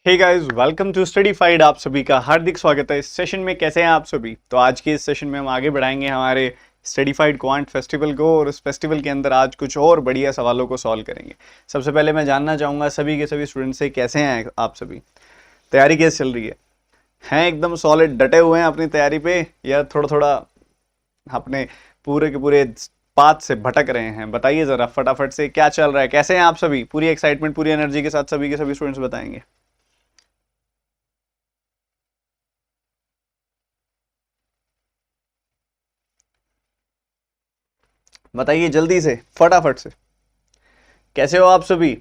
Hey guys, welcome to Studified. आप सभी का हार्दिक स्वागत है इस सेशन में। कैसे हैं आप सभी? तो आज के इस सेशन में हम आगे बढ़ाएंगे हमारे स्टडीफाइड क्वांट फेस्टिवल को, और उस फेस्टिवल के अंदर आज कुछ और बढ़िया सवालों को सॉल्व करेंगे। सबसे पहले मैं जानना चाहूँगा सभी के सभी स्टूडेंट से, कैसे हैं आप सभी? तैयारी कैसे चल रही है? हैं एकदम सॉलिड डटे हुए हैं अपनी तैयारी पे, या थोड़ा थोड़ा अपने पूरे के पूरे पाथ से भटक रहे हैं? बताइए ज़रा फटाफट से, क्या चल रहा है, कैसे हैं आप सभी? पूरी एक्साइटमेंट, पूरी एनर्जी के साथ सभी के सभी स्टूडेंट्स बताएंगे। बताइए जल्दी से, फटाफट से, कैसे हो आप सभी?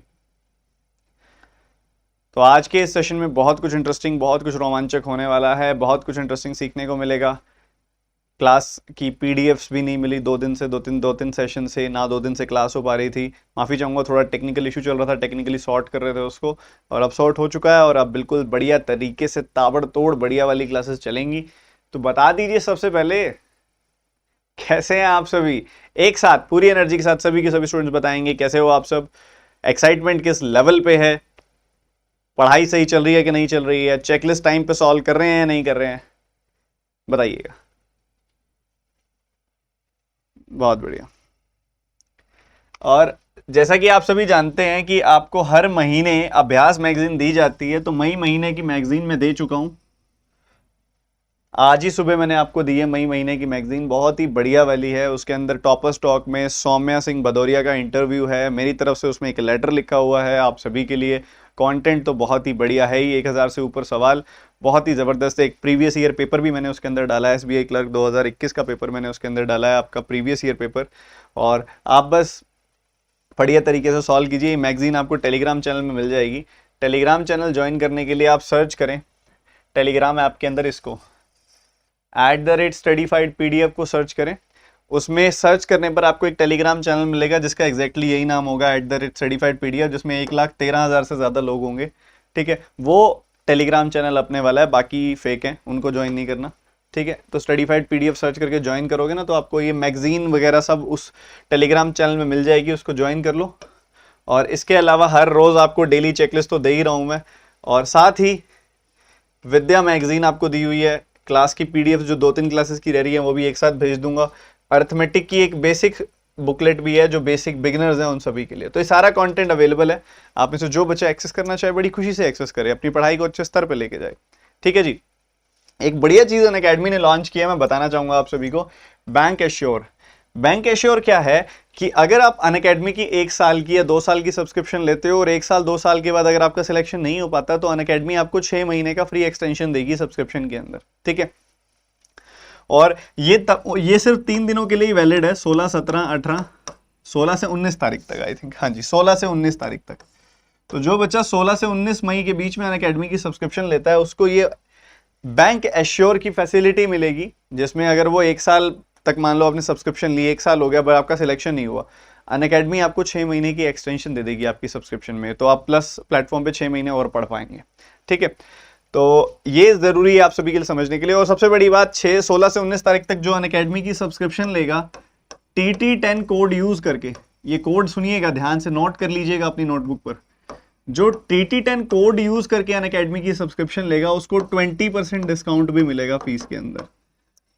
तो आज के इस सेशन में बहुत कुछ इंटरेस्टिंग, बहुत कुछ रोमांचक होने वाला है, बहुत कुछ इंटरेस्टिंग सीखने को मिलेगा। क्लास की पीडीएफ्स भी नहीं मिली 2 दिन से, दो तीन सेशन से ना, 2 दिन से क्लास हो पा रही थी। माफ़ी चाहूँगा, थोड़ा टेक्निकल इशू चल रहा था, टेक्निकली सॉर्ट कर रहे थे उसको, और अब सॉर्ट हो चुका है, और अब बिल्कुल बढ़िया तरीके से ताबड़तोड़ बढ़िया वाली क्लासेस चलेंगी। तो बता दीजिए सबसे पहले, कैसे हैं आप सभी? एक साथ पूरी एनर्जी के साथ सभी के सभी स्टूडेंट्स बताएंगे कैसे हो आप सब, एक्साइटमेंट किस लेवल पे है, पढ़ाई सही चल रही है कि नहीं चल रही है, चेकलिस्ट टाइम पे सॉल्व कर रहे हैं या नहीं कर रहे हैं, बताइएगा। बहुत बढ़िया। और जैसा कि आप सभी जानते हैं कि आपको हर महीने अभ्यास मैगजीन दी जाती है, तो मई महीने की मैगजीन मैं दे चुका हूं। आज ही सुबह मैंने आपको दी है मई महीने की मैगजीन, बहुत ही बढ़िया वाली है। उसके अंदर टॉपर स्टॉक में सौम्या सिंह भदौरिया का इंटरव्यू है, मेरी तरफ से उसमें एक लेटर लिखा हुआ है आप सभी के लिए। कंटेंट तो बहुत ही बढ़िया है ही, 1000 से ऊपर सवाल, बहुत ही ज़बरदस्त। एक प्रीवियस ईयर पेपर भी मैंने उसके अंदर डाला है, एसबीआई क्लर्क 2021 का पेपर मैंने उसके अंदर डाला है, आपका प्रीवियस ईयर पेपर। और आप बस बढ़िया तरीके से सॉल्व कीजिए। मैगजीन आपको टेलीग्राम चैनल में मिल जाएगी। टेलीग्राम चैनल ज्वाइन करने के लिए आप सर्च करें टेलीग्राम ऐप के अंदर, इसको @studyfied PDF को सर्च करें। उसमें सर्च करने पर आपको एक टेलीग्राम चैनल मिलेगा जिसका एग्जैक्टली यही नाम होगा, @studyfiedPDF, जिसमें 1,13,000 से ज़्यादा लोग होंगे। ठीक है, वो टेलीग्राम चैनल अपने वाला है, बाकी फेक हैं, उनको ज्वाइन नहीं करना। ठीक है, तो स्टडीफाइड PDF सर्च करके ज्वाइन करोगे ना, तो आपको ये मैगजीन वगैरह सब उस टेलीग्राम चैनल में मिल जाएगी, उसको ज्वाइन कर लो। और इसके अलावा हर रोज़ आपको डेली चेकलिस्ट तो दे ही रहा हूँ मैं, और साथ ही विद्या मैगजीन आपको दी हुई है। क्लास की पीडीएफ जो 2-3 क्लासेस की रह रही है वो भी एक साथ भेज दूंगा। अर्थमेटिक की एक बेसिक बुकलेट भी है जो बेसिक बिगिनर्स हैं उन सभी के लिए। तो ये सारा कंटेंट अवेलेबल है, आप में से जो बच्चा एक्सेस करना चाहे बड़ी खुशी से एक्सेस करे, अपनी पढ़ाई को अच्छे स्तर पर लेके जाए। ठीक है जी। एक बढ़िया चीज अनअकैडमी ने लॉन्च किया, मैं बताना चाहूंगा आप सभी को, बैंक एश्योर। बैंक एश्योर क्या है कि अगर आप अनअकैडमी की 1 साल की या 2 साल की सब्सक्रिप्शन लेते हो, और 1 साल 2 साल के बाद अगर आपका सिलेक्शन नहीं हो पाता, तो अनअकैडमी आपको 6 महीने का फ्री एक्सटेंशन देगी सब्सक्रिप्शन के अंदर। ठीक है, और ये सिर्फ 3 दिनों के लिए वैलिड है, 16, 17, 18, 16 से 19 तारीख तक, आई थिंक, हाँ जी, 16 से 19 तारीख तक। तो जो बच्चा 16 से 19 मई के बीच में अनअकैडमी की सब्सक्रिप्शन लेता है, उसको ये बैंक एश्योर की फैसिलिटी मिलेगी, जिसमें अगर वो 1 साल तक, मान लो आपने सब्सक्रिप्शन ली, 1 साल हो गया पर आपका सिलेक्शन नहीं हुआ, अनअकैडमी आपको 6 महीने की एक्सटेंशन दे देगी आपकी सब्सक्रिप्शन में, तो आप प्लस प्लेटफॉर्म पे 6 महीने और पढ़ पाएंगे। ठीक है, तो ये जरूरी है आप सभी के लिए समझने के लिए। और सबसे बड़ी बात, 16 से 19 तारीख तक जो अनअकैडमी की सब्सक्रिप्शन लेगा, TT10 कोड यूज करके, ये कोड सुनिएगा ध्यान से, नोट कर लीजिएगा अपनी नोटबुक पर, जो TT10 कोड यूज करके अनअकैडमी की सब्सक्रिप्शन लेगा, उसको 20% डिस्काउंट भी मिलेगा फीस के अंदर।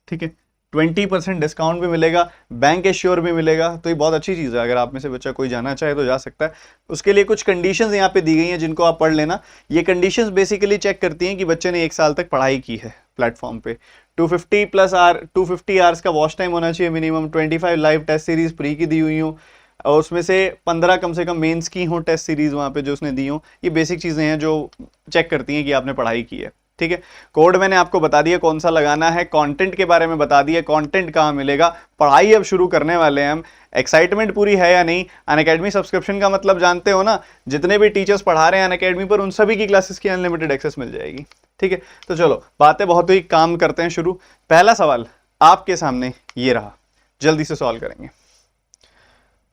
ठीक है, 20% डिस्काउंट भी मिलेगा, बैंक एश्योर भी मिलेगा। तो ये बहुत अच्छी चीज़ है, अगर आप में से बच्चा कोई जाना चाहे तो जा सकता है। उसके लिए कुछ कंडीशंस यहाँ पे दी गई हैं जिनको आप पढ़ लेना। ये कंडीशंस बेसिकली चेक करती हैं कि बच्चे ने 1 साल तक पढ़ाई की है प्लेटफॉर्म पे, 250 आवर्स का वॉच टाइम होना चाहिए minimum, 25 live test series free की दी हुई हो, और उसमें से 15 कम से कम मेंस की हो टेस्ट सीरीज वहाँ पे जो उसने दी हो। ये बेसिक चीज़ें हैं जो चेक करती हैं कि आपने पढ़ाई की है। ठीक है, कोड मैंने आपको बता दिया कौन सा लगाना है, कंटेंट के बारे में बता दिया, कंटेंट कहाँ मिलेगा, पढ़ाई अब शुरू करने वाले हैं हम। एक्साइटमेंट पूरी है या नहीं? अनअकैडमी सब्सक्रिप्शन का मतलब जानते हो ना, जितने भी टीचर्स पढ़ा रहे हैं अनअकैडमी पर, उन सभी की क्लासेस की अनलिमिटेड एक्सेस मिल जाएगी। ठीक है, तो चलो बातें बहुत हुई, काम करते हैं शुरू। पहला सवाल आपके सामने ये रहा, जल्दी से सॉल्व करेंगे,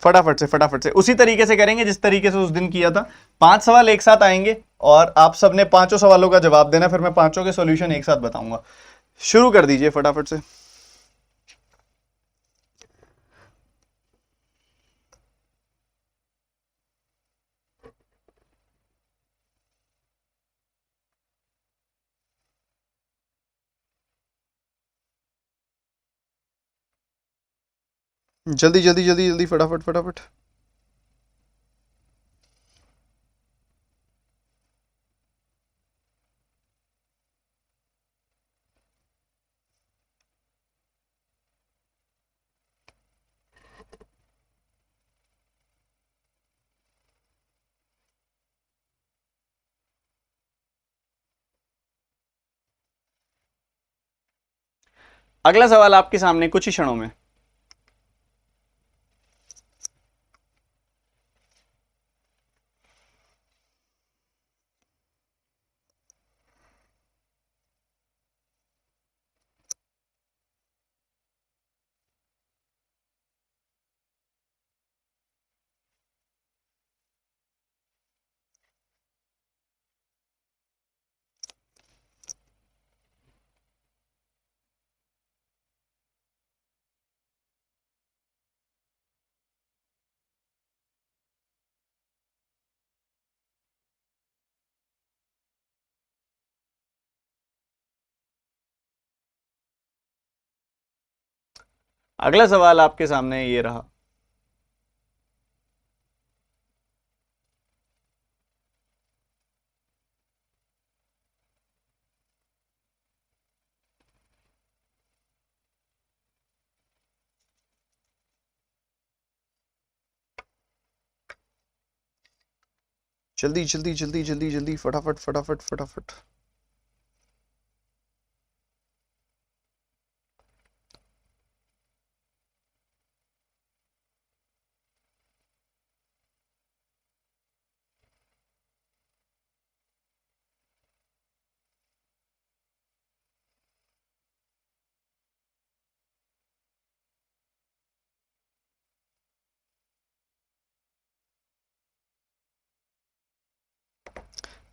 फटाफट से उसी तरीके से करेंगे जिस तरीके से उस दिन किया था। 5 सवाल एक साथ आएंगे और आप सबने पांचों सवालों का जवाब देना, फिर मैं पांचों के सॉल्यूशन एक साथ बताऊंगा। शुरू कर दीजिए फटाफट से। जल्दी जल्दी जल्दी जल्दी, फटाफट फटाफट। अगला सवाल आपके सामने कुछ ही क्षणों में। अगला सवाल आपके सामने ये रहा। जल्दी जल्दी जल्दी जल्दी जल्दी, फटाफट फटाफट फटाफट।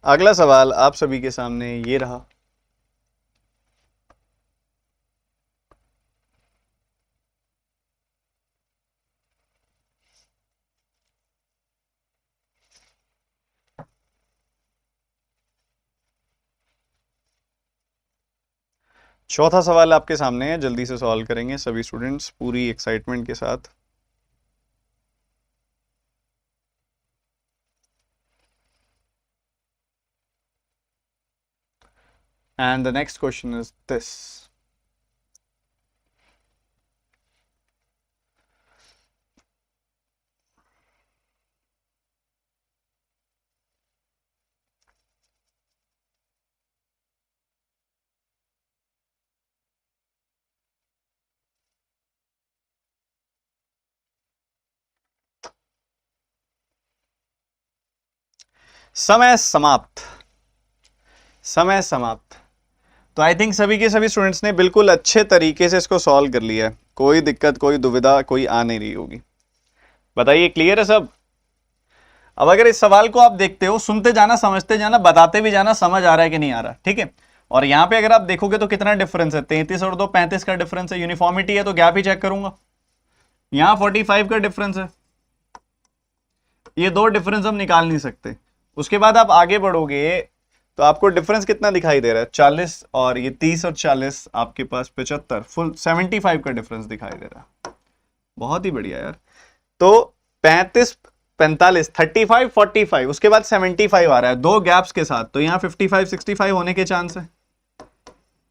अगला सवाल आप सभी के सामने ये रहा। चौथा सवाल आपके सामने है, जल्दी से सॉल्व करेंगे सभी स्टूडेंट्स पूरी एक्साइटमेंट के साथ। And the next question is this. समय समाप्त, समय समाप्त। तो आई थिंक सभी के सभी स्टूडेंट्स ने बिल्कुल अच्छे तरीके से इसको सॉल्व कर लिया है, कोई दिक्कत कोई दुविधा कोई आ नहीं रही होगी। बताइए क्लियर है सब? अब अगर इस सवाल को आप देखते हो, सुनते जाना समझते जाना बताते भी जाना, समझ आ रहा है कि नहीं आ रहा, ठीक है। और यहां पे अगर आप देखोगे तो कितना डिफरेंस है, 33 और 2 35 का डिफरेंस है। यूनिफॉर्मिटी है तो गैप ही चेक करूंगा। यहां 45 का डिफरेंस है, ये दो डिफरेंस हम निकाल नहीं सकते। उसके बाद आप आगे बढ़ोगे तो आपको डिफरेंस कितना दिखाई दे रहा है, 40 और ये 30 और 40 आपके पास 75, फुल 75 का डिफरेंस दिखाई दे रहा है। बहुत ही बढ़िया यार। तो 35 45 35 45 उसके बाद 75 आ रहा है दो गैप्स के साथ, तो यहाँ 55 65 होने के चांस है।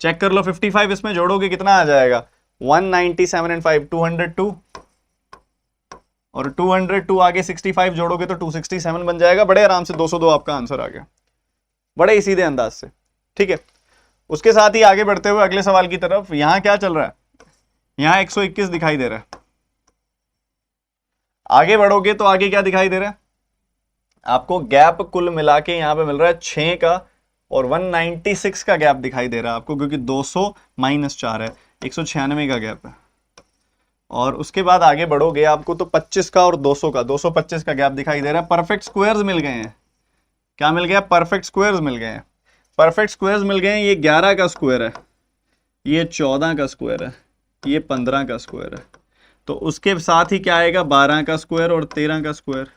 चेक कर लो, 55 इसमें जोड़ोगे कितना आ जाएगा, 197 एंड 5 202, और 202 आगे 65 जोड़ोगे तो 267 बन जाएगा। बड़े आराम से 202 आपका आंसर आ गया, बड़े ही सीधे अंदाज से, ठीक है। उसके साथ ही आगे बढ़ते हुए अगले सवाल की तरफ, यहां क्या चल रहा है, यहां 121 दिखाई दे रहा है। आगे बढ़ोगे तो आगे क्या दिखाई दे रहा है आपको, गैप कुल मिला के यहां पे मिल रहा है 6 का, और 196 का गैप दिखाई दे रहा है आपको, क्योंकि 200 माइनस 4 है, 196 का गैप है। और उसके बाद आगे बढ़ोगे आपको तो 25 का और 200 का, 225 का गैप दिखाई दे रहा है। परफेक्ट स्क्वायर्स मिल गए हैं। क्या मिल गया, परफेक्ट स्क्वायर्स मिल गए हैं। परफेक्ट स्क्वायर्स मिल गए हैं। ये 11 का स्क्वायर है, ये 14 का स्क्वायर है, ये 15 का स्क्वायर है। तो उसके साथ ही क्या आएगा, 12 का स्क्वायर और 13 का स्क्वायर,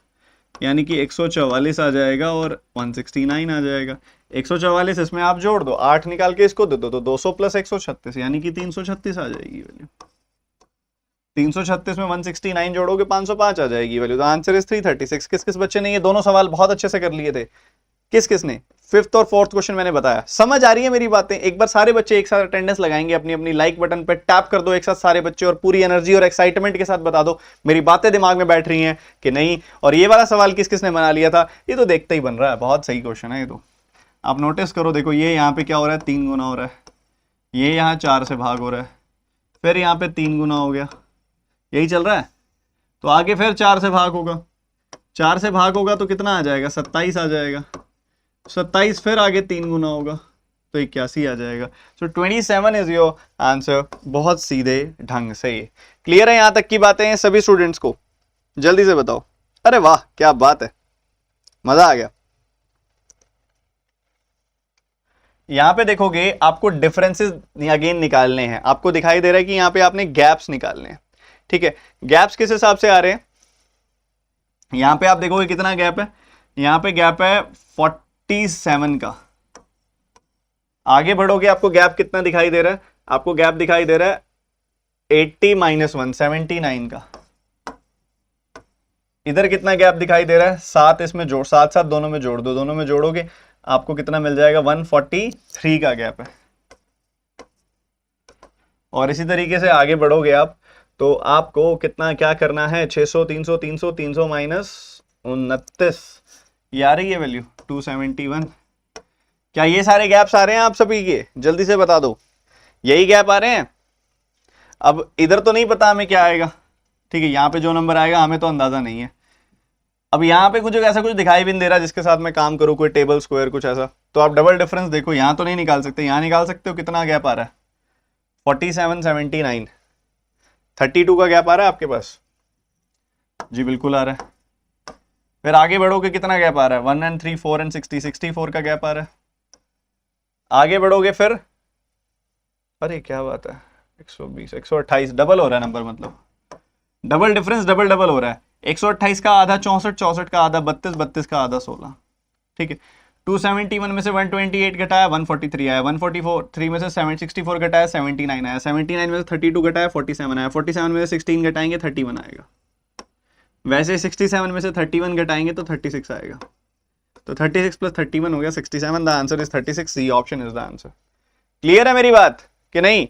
यानी कि 144 आ जाएगा और 169 आ जाएगा। 144 इसमें आप जोड़ दो, 8 निकाल के इसको दे दो, तो 200 प्लस 136 यानी कि 336 आ जाएगी वैल्यू। 336 में 169 जोड़ोगे 505 आ जाएगी वैल्यू। The answer is 336। किस किस बच्चे ने ये दोनों सवाल बहुत अच्छे से कर लिए थे? किस किस ने? फिफ्थ और फोर्थ क्वेश्चन मैंने बताया। समझ आ रही है मेरी बातें? एक बार सारे बच्चे एक साथ अटेंडेंस लगाएंगे, अपनी अपनी लाइक बटन पे टैप कर दो एक साथ सारे बच्चे, और पूरी एनर्जी और एक्साइटमेंट के साथ बता दो मेरी बातें दिमाग में बैठ रही हैं कि नहीं। और ये वाला सवाल किस किस ने बना लिया था? ये तो देखते ही बन रहा है, बहुत सही क्वेश्चन है ये तो। आप नोटिस करो, देखो ये यहाँ पे क्या हो रहा है, 3 गुना हो रहा है, ये यहाँ 4 से भाग हो रहा है, फिर यहाँ पे 3 गुना हो गया, यही चल रहा है। तो आगे फिर 4 से भाग होगा, 4 से भाग होगा तो कितना आ जाएगा, 27 आ जाएगा, 27 फिर आगे 3 गुना होगा तो 81 आ जाएगा। सो 27 इज योर आंसर। बहुत सीधे ढंग से। क्लियर है यहां तक की बातें सभी स्टूडेंट्स को? जल्दी से बताओ। अरे वाह क्या बात है, मजा आ गया। यहां पे देखोगे आपको डिफरेंसेस अगेन निकालने हैं। आपको दिखाई दे रहा है कि यहां पे आपने गैप्स निकालने हैं, ठीक है। गैप्स किस हिसाब से आ रहे हैं? यहां पे आप देखोगे कितना गैप है, यहां पे गैप है 47 का। आगे बढ़ोगे आपको गैप कितना दिखाई दे रहा है? आपको गैप दिखाई दे रहा है 80 माइनस 1, 79 का। इधर कितना गैप दिखाई दे रहा है? 7, इसमें जोड़, साथ साथ दोनों में जोड़ दो, दोनों में जोड़ोगे आपको कितना मिल जाएगा, 143 का गैप है। और इसी तरीके से आगे बढ़ोगे आप तो आपको कितना क्या करना है, 600 300 300 300 माइनस 29, ये आ रही है वैल्यू 271। क्या ये सारे गैप्स आ रहे हैं आप सभी के? जल्दी से बता दो, यही गैप आ रहे हैं? अब इधर तो नहीं पता हमें क्या आएगा, ठीक है, यहां पे जो नंबर आएगा हमें तो अंदाजा नहीं है। अब यहां पे कुछ ऐसा कुछ दिखाई भी नहीं दे रहा जिसके साथ मैं काम करूं, कोई टेबल स्क्वायर कुछ ऐसा, तो आप डबल डिफरेंस देखो, यहां तो नहीं निकाल सकते, यहां निकाल सकते हो कितना गैप आ रहा है, 47 79 32 का गैप आ रहा है आपके पास? जी बिल्कुल आ रहा है। फिर आगे बढ़ोगे कितना गैप आ रहा है, 1 एंड 3 4 एंड 60 64 का गैप आ रहा है। आगे बढ़ोगे फिर, अरे क्या बात है, 120 128, डबल हो रहा है नंबर, मतलब डबल डिफरेंस डबल डबल हो रहा है। 128 का आधा 64, 64 का आधा 32, 32 का आधा 16, ठीक है। 271 में से 128 घटाया 143 आया, 144 में से 764 घटाया 79 आया, 79 में से 32 घटाया 47 आया, 47 में से 16 घटाएंगे 31 आएगा। वैसे 67 में से 31 घटाएंगे तो 36 आएगा, तो 36 प्लस 31 हो गया 67। The answer is 36, C option is the answer. Clear है मेरी बात कि नहीं?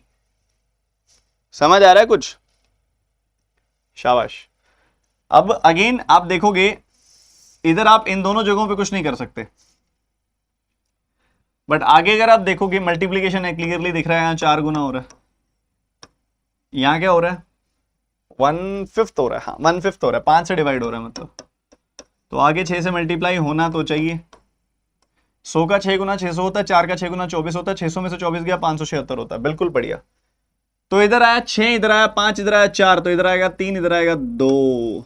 समझ आ रहा है कुछ? शाबाश। अब अगेन आप देखोगे इधर आप इन दोनों जगहों पे कुछ नहीं कर सकते, बट आगे अगर आप देखोगे मल्टीप्लीकेशन है, क्लियरली दिख रहा है, यहां 4 गुना हो रहा है, यहां क्या हो रहा है, 1/5 हो रहा है, हाँ 1/5 हो रहा है, 5 से डिवाइड हो रहा है मतलब, तो आगे 6 से मल्टीप्लाई होना तो चाहिए। 100 का 6 गुना 600 होता है, 4 का 6 गुना 24 होता है, 600 में से 24 गया 576 होता है, बिल्कुल बढ़िया। तो इधर आया 6, इधर आया 5, इधर आया 4, तो इधर आएगा 3, इधर आएगा 2,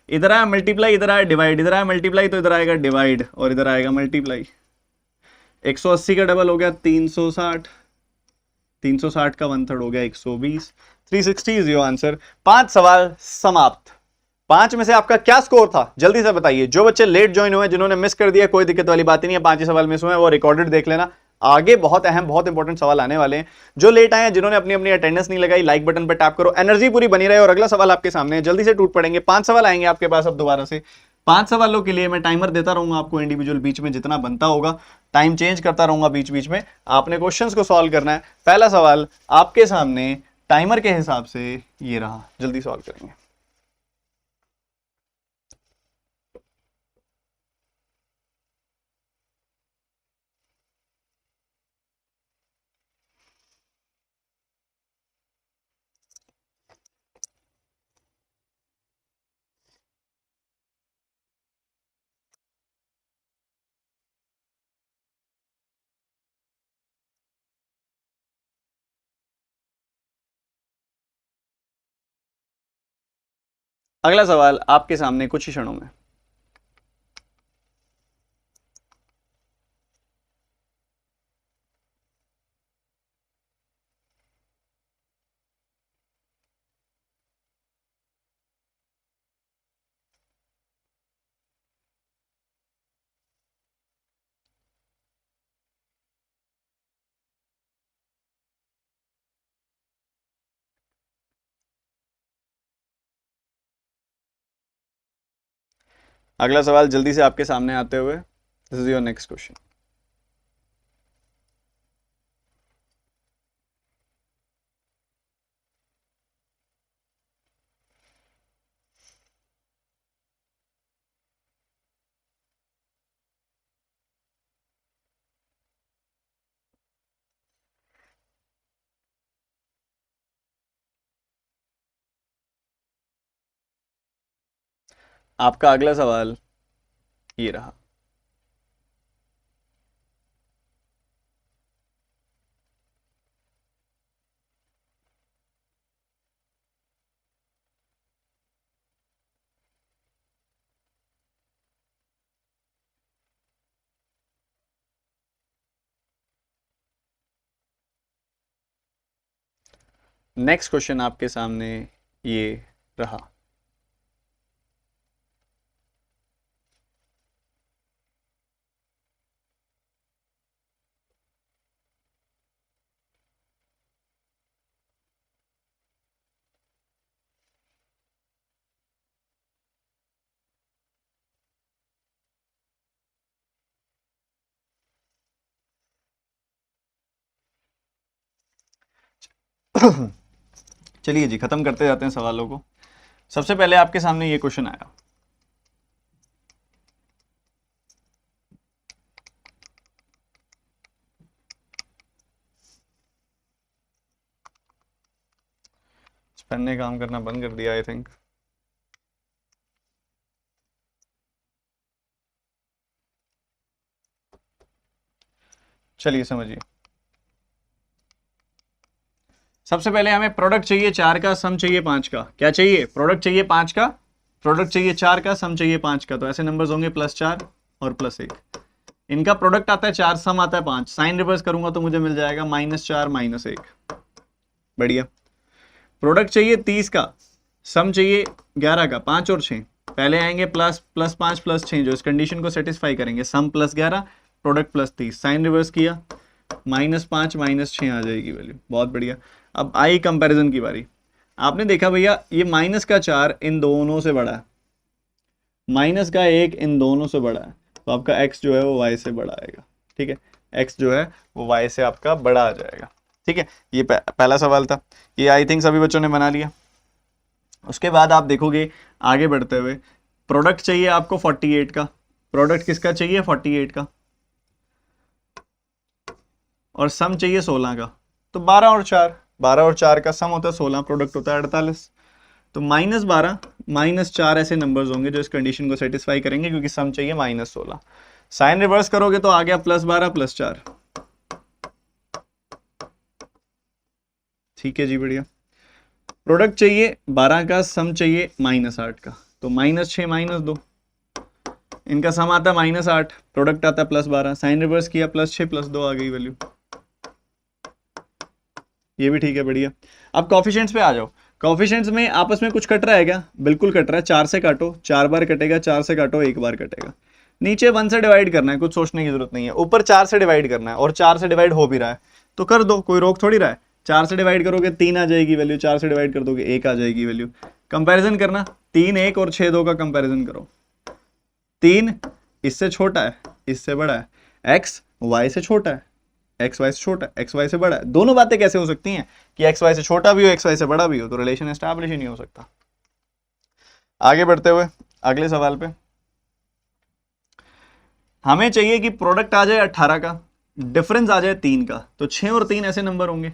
इधर आया मल्टीप्लाई, इधर आया डिवाइड, इधर आया मल्टीप्लाई तो इधर आएगा डिवाइड, और इधर आएगा मल्टीप्लाई। 180 का डबल हो गया 360, 360 का 1/3 हो गया 120, 360 इज योर आंसर। 5 सवाल समाप्त। 5 में से आपका क्या स्कोर था जल्दी से बताइए। जो बच्चे लेट ज्वाइन हुए, जिन्होंने मिस कर दिया, कोई दिक्कत वाली बात नहीं है, 5 ही सवाल मिस हुए हैं, वो रिकॉर्डेड देख लेना, आगे बहुत अहम बहुत इंपॉर्टेंट सवाल आने वाले हैं। जो लेट आए हैं, जिन्होंने अपनी अपनी अटेंडेंस नहीं लगाई, लाइक बटन पर टैप करो, एनर्जी पूरी बनी रहे, और अगला सवाल आपके सामने है, जल्दी से टूट पड़ेंगे। 5 सवाल आएंगे आपके पास अब दोबारा से। 5 सवालों के लिए मैं टाइमर देता रहूंगा आपको इंडिविजुअल, बीच में जितना बनता होगा टाइम चेंज करता रहूंगा बीच बीच में। आपने क्वेश्चंस को सॉल्व करना है। पहला सवाल आपके सामने टाइमर के हिसाब से ये रहा, जल्दी सॉल्व करेंगे। अगला सवाल आपके सामने कुछ ही क्षणों में। अगला सवाल जल्दी से आपके सामने आते हुए, this is your next question. आपका अगला सवाल ये रहा। नेक्स्ट क्वेश्चन आपके सामने ये रहा। चलिए जी, खत्म करते जाते हैं सवालों को। सबसे पहले आपके सामने ये क्वेश्चन आया, पेन ने काम करना बंद कर दिया आई थिंक। चलिए समझिए, सबसे पहले हमें प्रोडक्ट चाहिए 4 का, सम चाहिए 5 का। क्या चाहिए? प्रोडक्ट चाहिए 5 का, प्रोडक्ट चाहिए 4 का, सम चाहिए 5 का। तो ऐसे नंबर्स होंगे +4 और +1। इनका प्रोडक्ट आता है 4, सम आता है 5। साइन रिवर्स करूंगा तो मुझे मिल जाएगा -4 -1। बढ़िया। प्रोडक्ट चाहिए 30 का, सम चाहिए 11 का। 5 और 6 पहले आएंगे +5 +6 जो इस कंडीशन को सेटिस्फाई करेंगे। सम +11 प्रोडक्ट +30। साइन रिवर्स किया, -5 -6 आ जाएगी वैल्यू। बहुत बढ़िया। अब आई कंपैरिजन की बारी। आपने देखा भैया ये -4 इन दोनों से बड़ा है, -1 इन दोनों से बड़ा है, तो आपका x जो है वो y से बड़ा आएगा। ठीक है, x जो है वो y से आपका बड़ा आ जाएगा। ठीक है, ये पहला सवाल था। ये आई थिंक सभी बच्चों ने बना लिया। उसके बाद आप देखोगे आगे बढ़ते हुए, प्रोडक्ट चाहिए आपको 48 का। प्रोडक्ट किसका चाहिए? 48 का। और सम चाहिए 16 का। तो 12 और 4 का सम होता है 16, प्रोडक्ट होता है 48। तो -12 -4 ऐसे नंबर्स होंगे जो इस कंडीशन को सेटिस्फाई करेंगे, क्योंकि सम चाहिए -16। साइन रिवर्स करोगे तो आ गया +12 +4। ठीक है जी, बढ़िया। प्रोडक्ट चाहिए 12 का, सम चाहिए -8 का। तो -6 -2, इनका सम आता है -8, प्रोडक्ट आता है +12। साइन रिवर्स किया, +6 +2 आ गई वैल्यू। ये भी ठीक है, बढ़िया। अब कॉफिशिएंट्स पे आ जाओ। कॉफिशिएंट्स में आपस में कुछ कट रहा है क्या? बिल्कुल कट रहा है। 4 से काटो, 4 बार कटेगा। 4 से काटो, 1 बार कटेगा। नीचे 1 से डिवाइड करना है, कुछ सोचने की जरूरत नहीं है। ऊपर 4 से डिवाइड करना है, और 4 से डिवाइड हो भी रहा है तो कर दो, कोई रोक थोड़ी रहा है। 4 से डिवाइड करोगे 3 आ जाएगी वैल्यू, 4 से डिवाइड कर दोगे 1 आ जाएगी वैल्यू। कंपैरिजन करना, 3 1 और 6 2 का कंपैरिजन करो। 3 इससे छोटा है, इससे बड़ा है। x y से छोटा है, एक्स वाई से छोटा, एक्स वाई से बड़ा है। दोनों बातें कैसे हो सकती हैं कि एक्स वाई से छोटा भी हो, एक्स वाई से बड़ा भी हो? तो रिलेशन एस्टैब्लिश ही नहीं हो सकता। आगे बढ़ते हुए अगले सवाल पे, हमें चाहिए कि प्रोडक्ट आ जाए 18 का, डिफरेंस आ जाए 3 का। तो 6 और 3 ऐसे नंबर होंगे,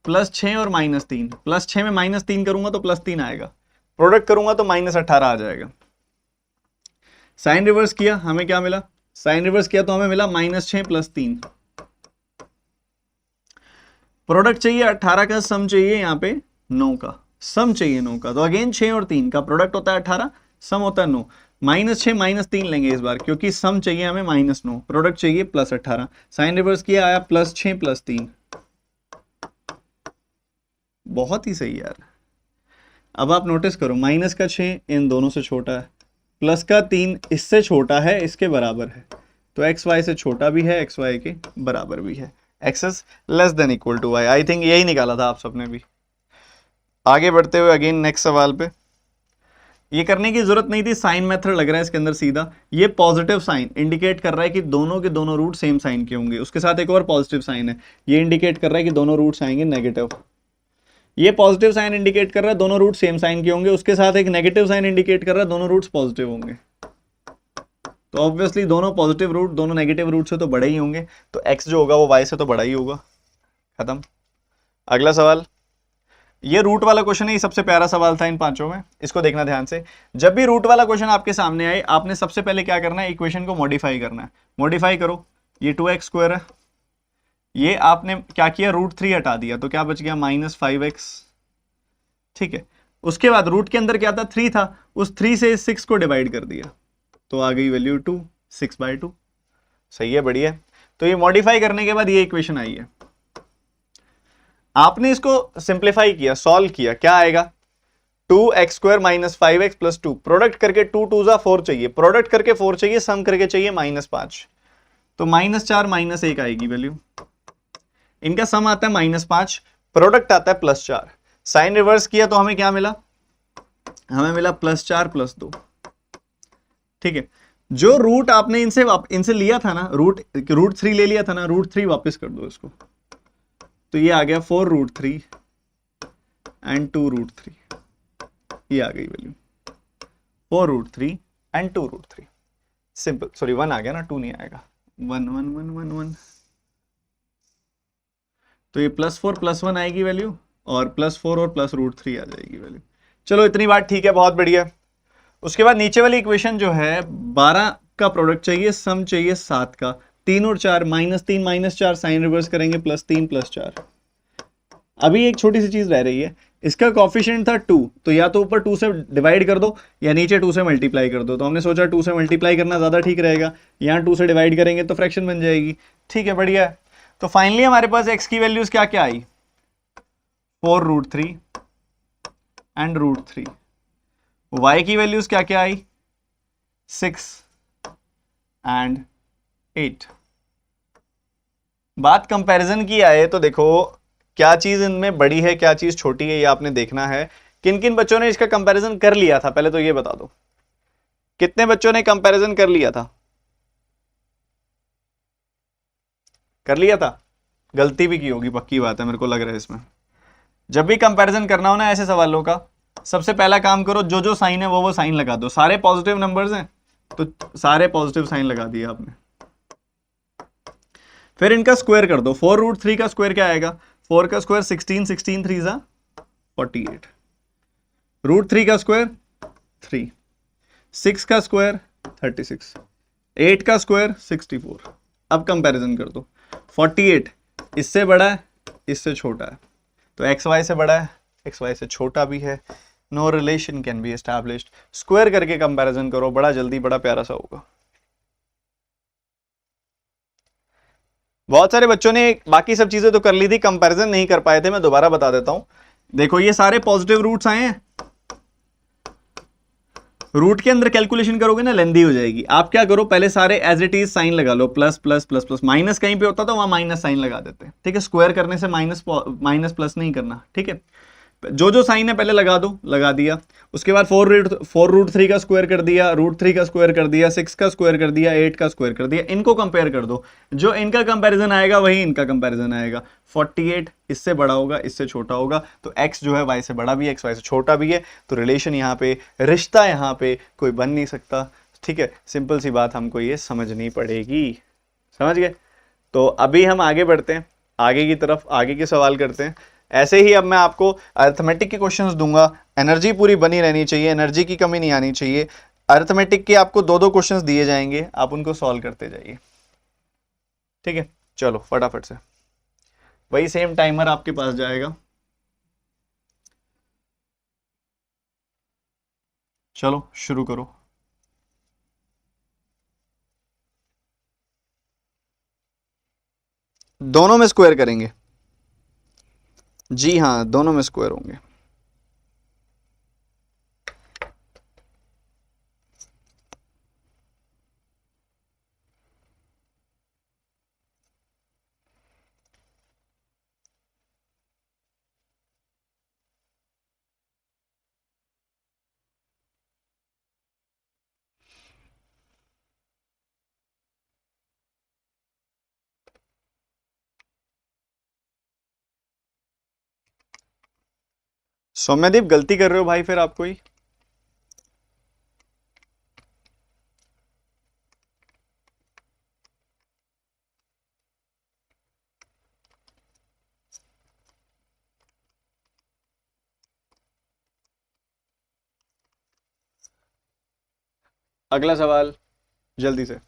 +6 और -3। +6 में -3 करूंगा तो +3 आएगा, प्रोडक्ट करूंगा तो -18 आ जाएगा। साइन रिवर्स किया, हमें क्या मिला? साइन रिवर्स किया तो हमें मिला -6 +3। प्रोडक्ट चाहिए 18 का, सम चाहिए यहाँ पे 9 का। सम चाहिए 9 का, तो अगेन 6 और 3 का प्रोडक्ट होता है 18, सम होता है 9। -6 -3 लेंगे इस बार, क्योंकि सम चाहिए हमें -9, प्रोडक्ट चाहिए +18। साइन रिवर्स किया, आया +6 +3। बहुत ही सही यार। अब आप नोटिस करो, -6 इन दोनों से छोटा है, +3 इससे छोटा है, इसके बराबर है। तो एक्स वाई से छोटा भी है, एक्स वाई के बराबर भी है। x is less than equal to y। I think यही निकाला था आप सबने भी। आगे बढ़ते हुए अगेन नेक्स्ट सवाल पे, ये करने की जरूरत नहीं थी, साइन मेथड लग रहा है इसके अंदर सीधा। ये पॉजिटिव साइन इंडिकेट कर रहा है कि दोनों के दोनों रूट सेम साइन के होंगे, उसके साथ एक और पॉजिटिव साइन है, ये इंडिकेट कर रहा है कि दोनों रूट्स आएंगे नेगेटिव। ये पॉजिटिव साइन इंडिकेट कर रहा है दोनों रूट सेम साइन के होंगे, उसके साथ एक नेगेटिव साइन इंडिकेट कर रहा है दोनों रूट्स पॉजिटिव होंगे। तो ऑब्वियसली दोनों पॉजिटिव रूट दोनों नेगेटिव रूट से तो बड़े ही होंगे, तो x जो होगा वो y से तो बड़ा ही होगा। खत्म। अगला सवाल, ये रूट वाला क्वेश्चन है, ये सबसे प्यारा सवाल था इन पांचों में, इसको देखना ध्यान से। जब भी रूट वाला क्वेश्चन आपके सामने आए, आपने सबसे पहले क्या करना है, इक्वेशन को मॉडिफाई करना है। मॉडिफाई करो, ये 2x² है, ये आपने क्या किया, √3 हटा दिया, तो क्या बच गया, -5x। ठीक है, उसके बाद रूट के अंदर क्या था, 3 था, उस 3 से 6 को डिवाइड कर दिया, तो आ गई वैल्यू 2, 6/2। सही है, बढ़िया। तो ये मॉडिफाई करने के बाद ये इक्वेशन आई है। आपने इसको सिंप्लीफाई किया, सॉल्व किया, क्या आएगा, 2x² - 5x + 2, प्रोडक्ट करके 2 2 जा 4 चाहिए, प्रोडक्ट करके 4 चाहिए, सम करके चाहिए -5, तो -4 -1 आएगी वैल्यू। इनका सम आता है -5, प्रोडक्ट आता है +4, साइन रिवर्स किया तो हमें क्या मिला, हमें मिला +4 + 2। ठीक है, जो रूट आपने इनसे लिया था ना, √3 ले लिया था ना, √3 वापस कर दो इसको, तो ये आ गया 4√3 एंड 2√3, ये आ गई वैल्यू 4√3 एंड 2√3। सिंपल, सॉरी 1 आ गया ना, 2 नहीं आएगा, 1 1 1 1 1, तो ये +4 + 1 आएगी वैल्यू, और +4 और +√3 आ जाएगी वैल्यू। चलो इतनी बात ठीक है, बहुत बढ़िया। उसके बाद नीचे वाली इक्वेशन जो है, 12 का प्रोडक्ट चाहिए, सम चाहिए 7 का, 3 और 4, -3 -4, साइन रिवर्स करेंगे, +3 + 4। अभी एक छोटी सी चीज रह रही है, इसका कॉफिशिएंट था 2, तो या तो ऊपर 2 से डिवाइड कर दो या नीचे 2 से मल्टीप्लाई कर दो, तो हमने सोचा 2 से मल्टीप्लाई करना ज्यादा ठीक रहेगा, यहाँ 2 से डिवाइड करेंगे तो फ्रैक्शन बन जाएगी। ठीक है, बढ़िया है। तो फाइनली हमारे पास x की वैल्यूज क्या क्या आई, 4√3 एंड √3, y की वैल्यूज क्या क्या आई, 6 एंड 8। बात कंपैरिजन की आए तो देखो, क्या चीज इनमें बड़ी है, क्या चीज छोटी है, ये आपने देखना है। किन किन बच्चों ने इसका कंपैरिजन कर लिया था, पहले तो ये बता दो, कितने बच्चों ने कंपैरिजन कर लिया था, कर लिया था, गलती भी की होगी, पक्की बात है, मेरे को लग रहा है इसमें। जब भी कंपैरिजन करना हो ना ऐसे सवालों का, सबसे पहला काम करो, जो जो साइन है वो साइन लगा दो। सारे पॉजिटिव नंबर्स हैं तो सारे पॉजिटिव साइन लगा दिया आपने। फिर इनका स्क्वायर कर दो, 4√3 का स्क्वायर क्या आएगा, 4 का स्क्वायर 16, 16 3 जा 48, √3 का स्क्वायर 3, 6 का स्क्वायर 36, 8 का स्क्वायर 64। अब कंपैरिजन कर दो, 48 इससे बड़ा है, इससे छोटा है, तो एक्स वाई से बड़ा है, एक्स वाई से छोटा भी है, no relation can be established. Square करके कंपैरिजन करो, बड़ा जल्दी बड़ा प्यारा सा होगा। बहुत सारे बच्चों ने बाकी सब चीजें तो कर ली थी, कंपैरिजन नहीं कर पाए थे, मैं दोबारा बता देता हूं। देखो ये सारे पॉजिटिव रूट्स आए हैं, रूट के अंदर कैलकुलेशन करोगे ना लेंदी हो जाएगी। आप क्या करो, पहले सारे एज इट इज साइन लगा लो, plus plus plus plus, minus कहीं पे होता तो वहां माइनस साइन लगा देते। ठीक है, स्क्वायर करने से माइनस माइनस प्लस नहीं करना। ठीक है, जो जो साइन है पहले लगा दो, लगा दिया। उसके बाद 4√3 का स्क्वायर कर दिया, √3 का स्क्वायर कर दिया, 6 का स्क्वायर कर दिया, 8 का स्क्वायर कर दिया। इनको कंपेयर कर दो, जो इनका कंपैरिजन आएगा वही इनका कंपैरिजन आएगा। 48 इससे बड़ा होगा, इससे छोटा होगा, तो x जो है y से बड़ा भी है, x y से छोटा भी है, तो रिलेशन यहाँ पे, रिश्ता यहाँ पे कोई बन नहीं सकता। ठीक है, सिंपल सी बात हमको ये समझनी पड़ेगी। समझ गए? तो अभी हम आगे बढ़ते हैं, आगे की तरफ, आगे के सवाल करते हैं। ऐसे ही अब मैं आपको अरिथमेटिक के क्वेश्चंस दूंगा, एनर्जी पूरी बनी रहनी चाहिए, एनर्जी की कमी नहीं आनी चाहिए। अरिथमेटिक के आपको 2-2 क्वेश्चंस दिए जाएंगे, आप उनको सॉल्व करते जाइए। ठीक है, चलो फटाफट से, वही सेम टाइमर आपके पास जाएगा। चलो शुरू करो। दोनों में स्क्वायर करेंगे? जी हाँ, दोनों में स्क्वायर होंगे। सौम्यदीप गलती कर रहे हो भाई फिर आप कोई। अगला सवाल जल्दी से।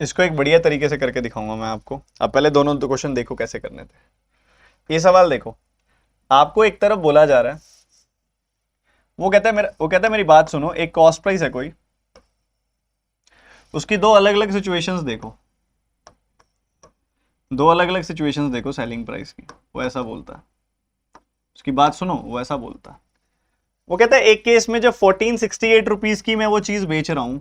इसको एक बढ़िया तरीके से करके दिखाऊंगा मैं आपको। अब पहले दोनों तो क्वेश्चन देखो कैसे करने थे। ये सवाल देखो, आपको एक तरफ बोला जा रहा है, वो कहता है मेरी बात सुनो, एक कॉस्ट प्राइस है कोई, उसकी दो अलग अलग सिचुएशंस देखो, दो अलग अलग सिचुएशंस देखो सेलिंग प्राइस की। वो ऐसा बोलता है, उसकी बात सुनो, वो ऐसा बोलता है। वो कहता है एक केस में जब 1468 रुपीज की मैं वो चीज बेच रहा हूं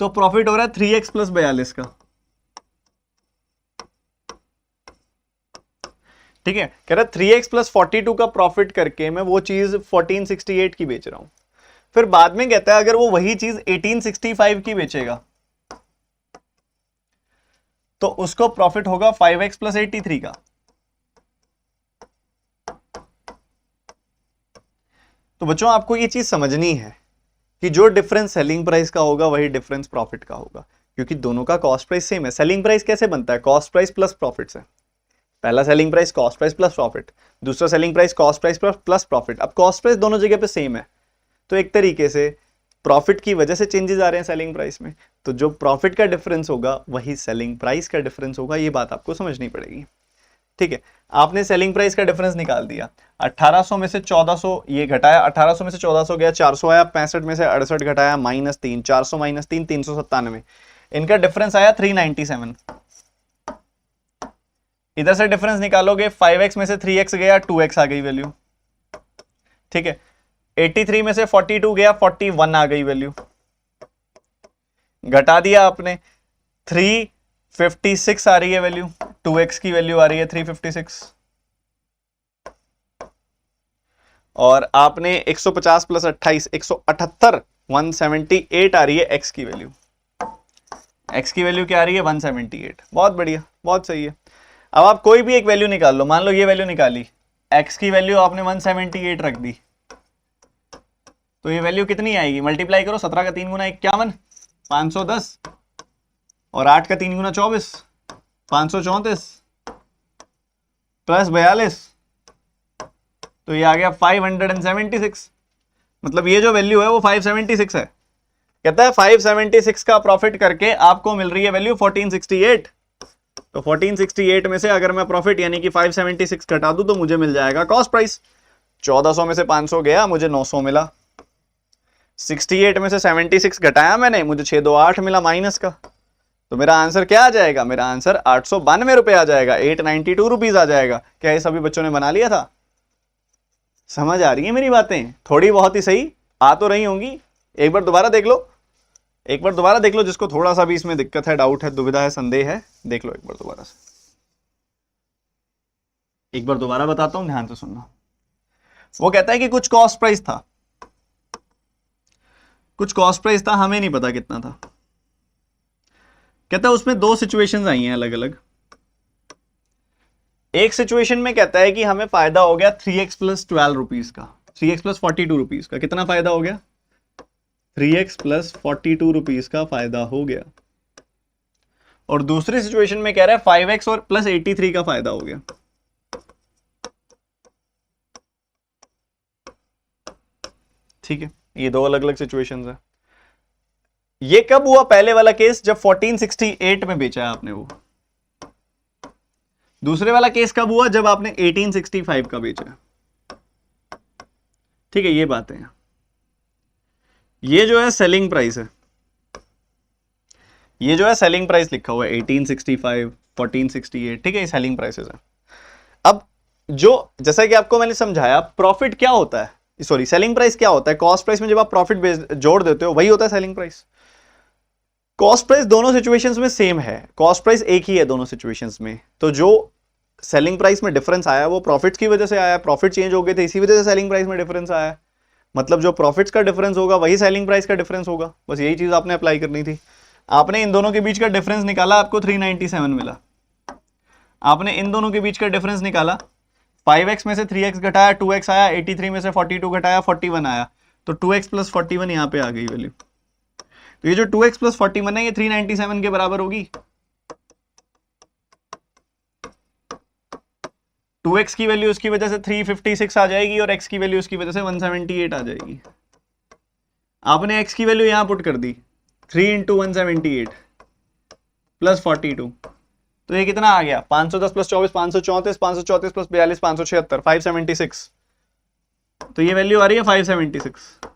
तो प्रॉफिट हो रहा है 3x प्लस 42 का। ठीक है, कह रहा है 3x प्लस 42 का प्रॉफिट करके मैं वो चीज 1468 की बेच रहा हूं। फिर बाद में कहता है अगर वो वही चीज 1865 की बेचेगा तो उसको प्रॉफिट होगा 5x प्लस 83 का। तो बच्चों आपको ये चीज समझनी है कि जो डिफरेंस सेलिंग प्राइस का होगा वही डिफरेंस प्रॉफिट का होगा, क्योंकि दोनों का कॉस्ट प्राइस सेम है। सेलिंग प्राइस कैसे बनता है? कॉस्ट प्राइस प्लस प्रॉफिट से। पहला selling price cost price plus profit, दूसरा selling price cost price plus profit. अब कॉस्ट प्राइस दोनों जगह पे सेम है, तो एक तरीके से प्रॉफिट की वजह से चेंजेस आ रहे हैं सेलिंग प्राइस में, तो जो प्रॉफिट का डिफरेंस होगा वही सेलिंग प्राइस का डिफरेंस होगा। ये बात आपको समझनी पड़ेगी। ठीक है, आपने सेलिंग प्राइस का डिफरेंस निकाल दिया। 1800 में से 1400 ये घटाया, 1800 में से 1400 गया, 400 आया, 65 में से 68 घटाया, -3, 400 -3, 397। इनका डिफरेंस आया 397। इधर से डिफरेंस निकालोगे, 5x में से 3x गया, 2x आ गई वैल्यू। ठीक है, 83 में से 42 गया, 41 आ गई वैल्यू। घटा दिया आपने, 356 आ रही है वैल्यू, 2x की वैल्यू आ रही है 356। और आपने 150 प्लस 28 178 178 आ रही है x की वैल्यू। x की वैल्यू क्या आ रही है? 178। बहुत बढ़िया, बहुत सही है। अब आप कोई भी एक वैल्यू निकाल लो, मान लो ये वैल्यू निकाली, x की वैल्यू आपने 178 रख दी, तो ये वैल्यू कितनी आएगी? मल्टीप्लाई करो, 17 का 3 गुना 51 510, और 8 का 3 गुना 24 534 प्लस 42, तो ये आ गया 576। मतलब ये जो वैल्यू है वो 576 है। कहता है 576 का प्रॉफिट करके आपको मिल रही है वैल्यू 1468। तो 1468 में से अगर मैं प्रॉफिट यानी कि 576 घटा दूं तो मुझे मिल जाएगा कॉस्ट प्राइस। 1400 में से 500 गया, मुझे 900 मिला। 68 में से 76 घटाया मैंने, मुझे 628 मिला माइनस का। तो मेरा आंसर क्या आ जाएगा? मेरा आंसर 892 रुपए आ जाएगा, 892 रुपीज आ जाएगा। क्या ये सभी बच्चों ने बना लिया था? समझ आ रही है मेरी बातें? थोड़ी बहुत ही सही आ तो रही होंगी। एक बार दोबारा देख लो, एक बार दोबारा देख लो, जिसको थोड़ा सा भी इसमें दिक्कत है, डाउट है, दुविधा है, संदेह है, देख लो एक बार दोबारा से। एक बार दोबारा बताता हूं, ध्यान से सुनना। वो कहता है कि कुछ कॉस्ट प्राइस था, कुछ कॉस्ट प्राइस था, हमें नहीं पता कितना था। कहता है उसमें दो सिचुएशंस आई हैं अलग अलग। एक सिचुएशन में कहता है कि हमें फायदा हो गया 3x प्लस 12 रुपीज का, 3x प्लस 42 रुपीज का। कितना फायदा हो गया? 3x प्लस 42 रुपीज का फायदा हो गया। और दूसरी सिचुएशन में कह रहा है 5x और प्लस 83 का फायदा हो गया। ठीक है, ये दो अलग अलग सिचुएशंस है। ये कब हुआ पहले वाला केस? जब 1468 में बेचा है आपने वो। दूसरे वाला केस कब हुआ? जब आपने 1865 का बेचा है। ठीक है, ये बातें हैं। ये जो है सेलिंग प्राइस है, ये जो है सेलिंग प्राइस लिखा हुआ है 1865 1468। ठीक है, ये सेलिंग प्राइसेस है। अब जो जैसा कि आपको मैंने समझाया, प्रॉफिट क्या होता है, सॉरी सेलिंग प्राइस क्या होता है? कॉस्ट प्राइस में जब आप प्रॉफिट जोड़ देते हो वही होता है सेलिंग प्राइस। कॉस्ट प्राइस दोनों सिचुएशंस में सेम है, कॉस्ट प्राइस एक ही है दोनों सिचुएशंस में। तो जो सेलिंग प्राइस में डिफरेंस आया वो प्रॉफिट्स की वजह से आया, प्रॉफिट चेंज हो गए थे इसी वजह से सेलिंग प्राइस में डिफरेंस आया। मतलब जो प्रॉफिट्स का डिफरेंस होगा वही सेलिंग प्राइस का डिफरेंस होगा, बस यही चीज आपने अप्लाई करनी थी। आपने इन दोनों के बीच का डिफरेंस निकाला, आपको 397 मिला। आपने इन दोनों के बीच का डिफरेंस निकाला, 5x में से 3x घटाया 2x आया, 83 में से 42 घटाया 41 आया, तो 2x प्लस 41 यहां पे आ गई वैल्यू। तो ये जो 2x प्लस 41 है ये 397 के बराबर होगी। 2x की वैल्यू उसकी वजह से 356 आ जाएगी और x की वैल्यू उसकी वजह से 178 आ जाएगी। आपने x की वैल्यू यहां पुट कर दी, 3 इंटू 178 प्लस 42, तो ये कितना आ गया? 510 प्लस 24 534, 534 प्लस 42 576, 576। तो ये वैल्यू आ रही है 576।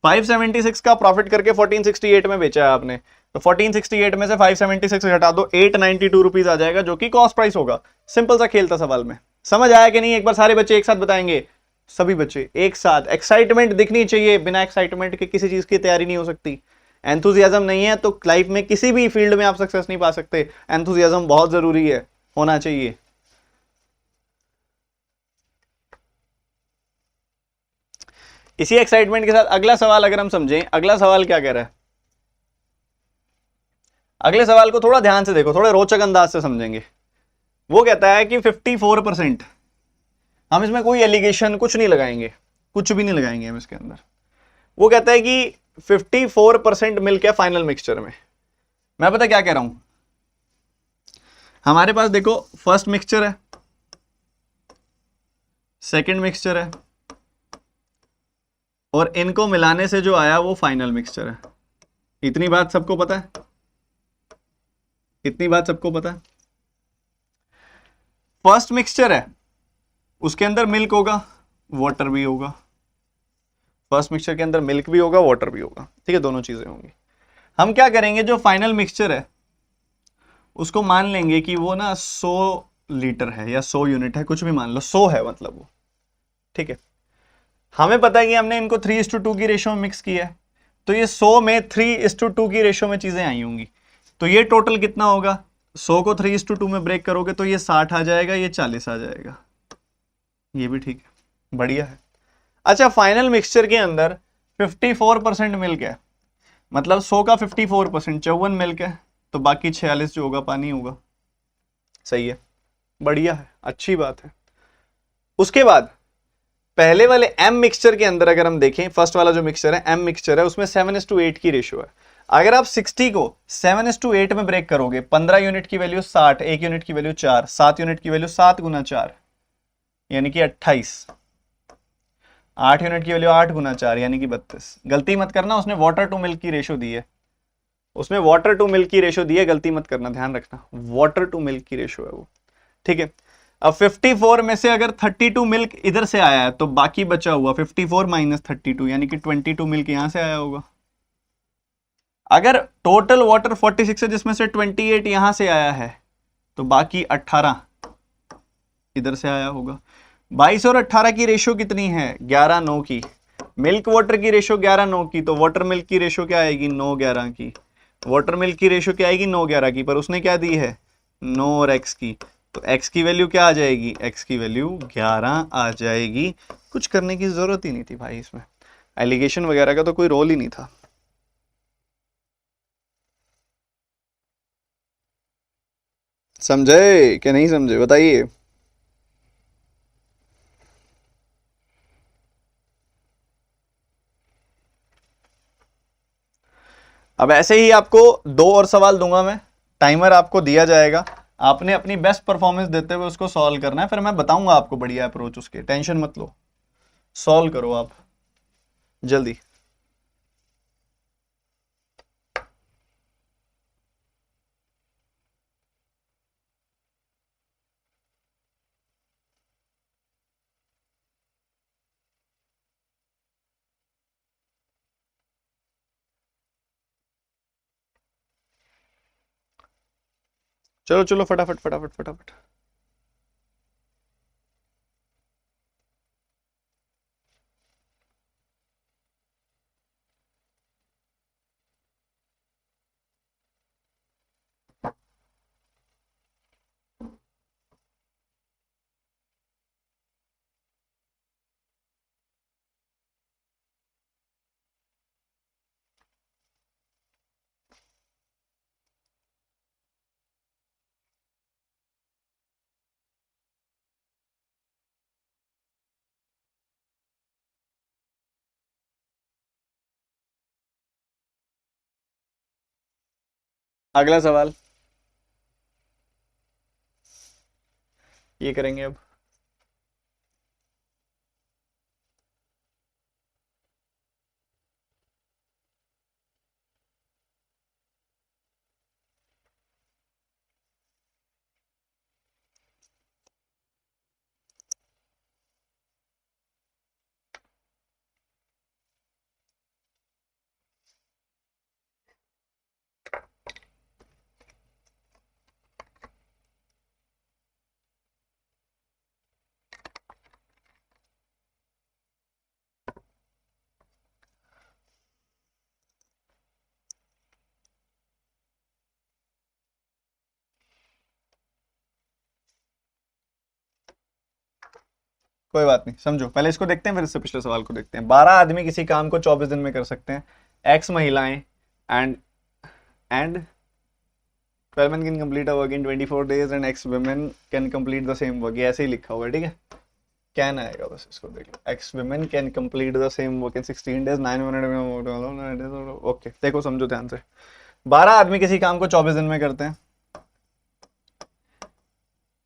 576 का प्रॉफिट करके 1468 में बेचा है आपने, तो 1468 में से 576 घटा दो, 892 रुपीज आ जाएगा, जो कि कॉस्ट प्राइस होगा। सिंपल सा खेल था सवाल में। समझ आया कि नहीं? एक बार सारे बच्चे एक साथ बताएंगे, सभी बच्चे एक साथ। एक्साइटमेंट दिखनी चाहिए, बिना एक्साइटमेंट के किसी चीज की तैयारी नहीं हो सकती। एंथुजियाज्म नहीं है तो लाइफ में किसी भी फील्ड में आप सक्सेस नहीं पा सकते। एंथुजियाज्म बहुत जरूरी है, होना चाहिए। इसी एक्साइटमेंट के साथ अगला सवाल अगर हम समझें, अगला सवाल क्या कह रहा है? अगले सवाल को थोड़ा ध्यान से देखो, थोड़े रोचक अंदाज से समझेंगे। वो कहता है कि 54%, हम इसमें कोई एलिगेशन कुछ नहीं लगाएंगे, कुछ भी नहीं लगाएंगे हम इसके अंदर। वो कहता है कि 54% मिल्क है फाइनल मिक्सचर में। मैं पता क्या कह रहा हूं, हमारे पास देखो फर्स्ट मिक्सचर है, सेकंड मिक्सचर है, और इनको मिलाने से जो आया वो फाइनल मिक्सचर है। इतनी बात सबको पता है? इतनी बात सबको पता है? फर्स्ट मिक्सचर है, उसके अंदर मिल्क होगा, वाटर भी होगा। फर्स्ट मिक्सचर के अंदर मिल्क भी होगा, वाटर भी होगा, ठीक है, दोनों चीजें होंगी। हम क्या करेंगे, जो फाइनल मिक्सचर है उसको मान लेंगे कि वो ना 100 लीटर है या 100 यूनिट है, कुछ भी मान लो, 100 है मतलब वो, ठीक है। हमें पता है कि हमने इनको 3:2 की रेशो में मिक्स किया है, तो ये 100 में 3:2 की रेशो में चीजें आई होंगी। तो ये टोटल कितना होगा? 100 को 3:2 में ब्रेक करोगे तो ये 60 आ जाएगा, ये 40 आ जाएगा। ये भी ठीक है, बढ़िया है। अच्छा, फाइनल मिक्सचर के अंदर 54% मिल्क है, मतलब 100 का 54%, 54 मिल्क है, तो बाकी 46 जो होगा पानी होगा। सही है, बढ़िया है, अच्छी बात है। उसके बाद पहले वाले एम मिक्सचर के अंदर अगर हम देखें, फर्स्ट वाला जो मिक्सचर है एम मिक्सचर है, उसमें 7:8 की रेशियो है। अगर आप 60 को 7:8 में ब्रेक करोगे, 15 यूनिट की वैल्यू 60, 1 यूनिट की वैल्यू 4, 7 यूनिट की वैल्यू 7 गुना 4 यानी कि 28, 8 यूनिट की वैल्यू 8 गुना 4 यानी कि 32। गलती मत करना, उसने वाटर टू मिल्क की रेशियो दी है, उसमें वाटर टू मिल्क की रेशियो दी है, गलती मत करना, ध्यान रखना, वाटर टू मिल्क की रेशियो है वो, ठीक है। अब 54 में से अगर 32 मिल्क इधर से आया है तो बाकी बचा हुआ 54 माइनस 32 यानी कि 22 मिल्क यहां से आया होगा। अगर टोटल वाटर 46 है जिसमें से 28 यहां से आया है तो बाकी 18 इधर से आया होगा। 22 और 18 की रेशियो कितनी है? 11:9 की। मिल्क वाटर की रेशियो 11:9 की, तो वाटर मिल्क की रेशियो क्या आएगी? 9:11 की। वाटर मिल्क की रेशियो क्या आएगी? 9:11 की, पर उसने क्या दी है? 9 और x की, तो x की वैल्यू क्या आ जाएगी? x की वैल्यू 11 आ जाएगी। कुछ करने की जरूरत ही नहीं थी भाई, इसमें एलिगेशन वगैरह का तो कोई रोल ही नहीं था। समझे कि नहीं समझे बताइए। अब ऐसे ही आपको 2 और सवाल दूंगा मैं, टाइमर आपको दिया जाएगा, आपने अपनी बेस्ट परफॉर्मेंस देते हुए उसको सॉल्व करना है, फिर मैं बताऊंगा आपको बढ़िया अप्रोच उसके, टेंशन मत लो, सॉल्व करो आप। जल्दी। चलो चलो फटाफट फटाफट फटाफट। अगला सवाल ये करेंगे अब। कोई बात नहीं, समझो पहले इसको देखते हैं फिर इससे पिछले सवाल को देखते हैं। 12 आदमी किसी काम को 24 दिन में कर सकते हैं। एक्स महिलाएं and and 12 men can complete a work in 24 days and X women can complete the same work। ये ऐसे ही लिखा हुआ है, ठीक है, कैन आएगा बस, इसको देख लो। X women can complete the same work in 16 days 9 minutes। Okay देखो समझो ध्यान से। 12 आदमी किसी काम को 24 दिन में करते हैं,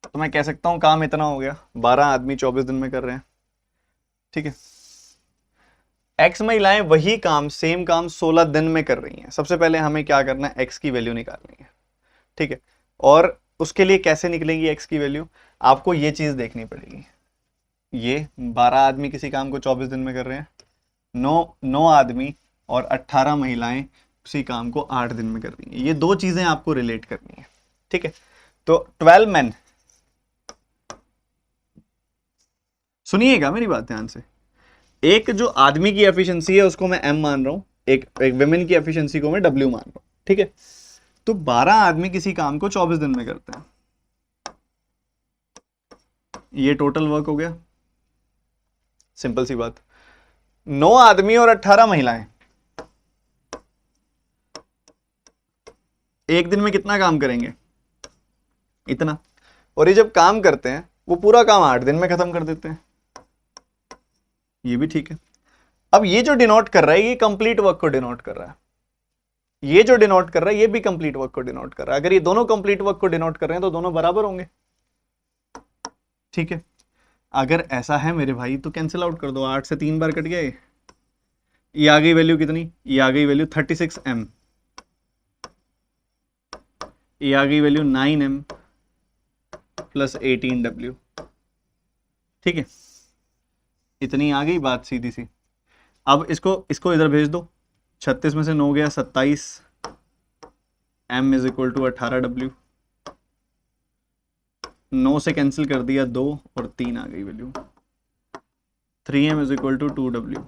तो मैं कह सकता हूं काम इतना हो गया। 12 आदमी 24 दिन में कर रहे हैं, ठीक है। एक्स महिलाएं वही काम, सेम काम 16 दिन में कर रही हैं। सबसे पहले हमें क्या करना है, एक्स की वैल्यू निकालनी है, ठीक है। और उसके लिए कैसे निकलेगी एक्स की वैल्यू, आपको ये चीज देखनी पड़ेगी। ये 12 आदमी किसी काम को 24 दिन में कर रहे हैं, 9 आदमी और 18 महिलाएं उसी काम को 8 दिन में कर रही हैं। ये दो चीजें आपको रिलेट करनी है, ठीक है। तो 12 men, सुनिएगा मेरी बात ध्यान से। एक जो आदमी की एफिशिएंसी है उसको मैं एम मान रहा हूं, एक विमेन की एफिशिएंसी को मैं डब्ल्यू मान रहा हूं, ठीक है। तो 12 आदमी किसी काम को 24 दिन में करते हैं, ये टोटल वर्क हो गया, सिंपल सी बात। 9 आदमी और 18 महिलाएं एक दिन में कितना काम करेंगे, इतना। और ये जब काम करते हैं वो पूरा काम 8 दिन में खत्म कर देते हैं, ये भी ठीक है। अब ये जो डिनोट कर रहा है ये कंप्लीट वर्क को डिनोट कर रहा है, ये जो डिनोट कर रहा है ये भी कंप्लीट वर्क को डिनोट कर रहा है। अगर ये दोनों कंप्लीट वर्क को डिनोट कर रहे हैं तो दोनों बराबर होंगे, ठीक है। अगर ऐसा है मेरे भाई तो कैंसिल आउट कर दो, 8 से 3 बार कट गया ये आ गई वैल्यू कितनी, ये आ गई वैल्यू 36m, ये आ गई वैल्यू 9m प्लस 18w, ठीक है। इतनी आ गई बात सीधी सी। अब इसको इधर भेज दो, 36 में से 9 गया 27, m is equal to 18w, 9 से कैंसिल कर दिया 2 और 3 आ गई value, 3m is equal to 2w।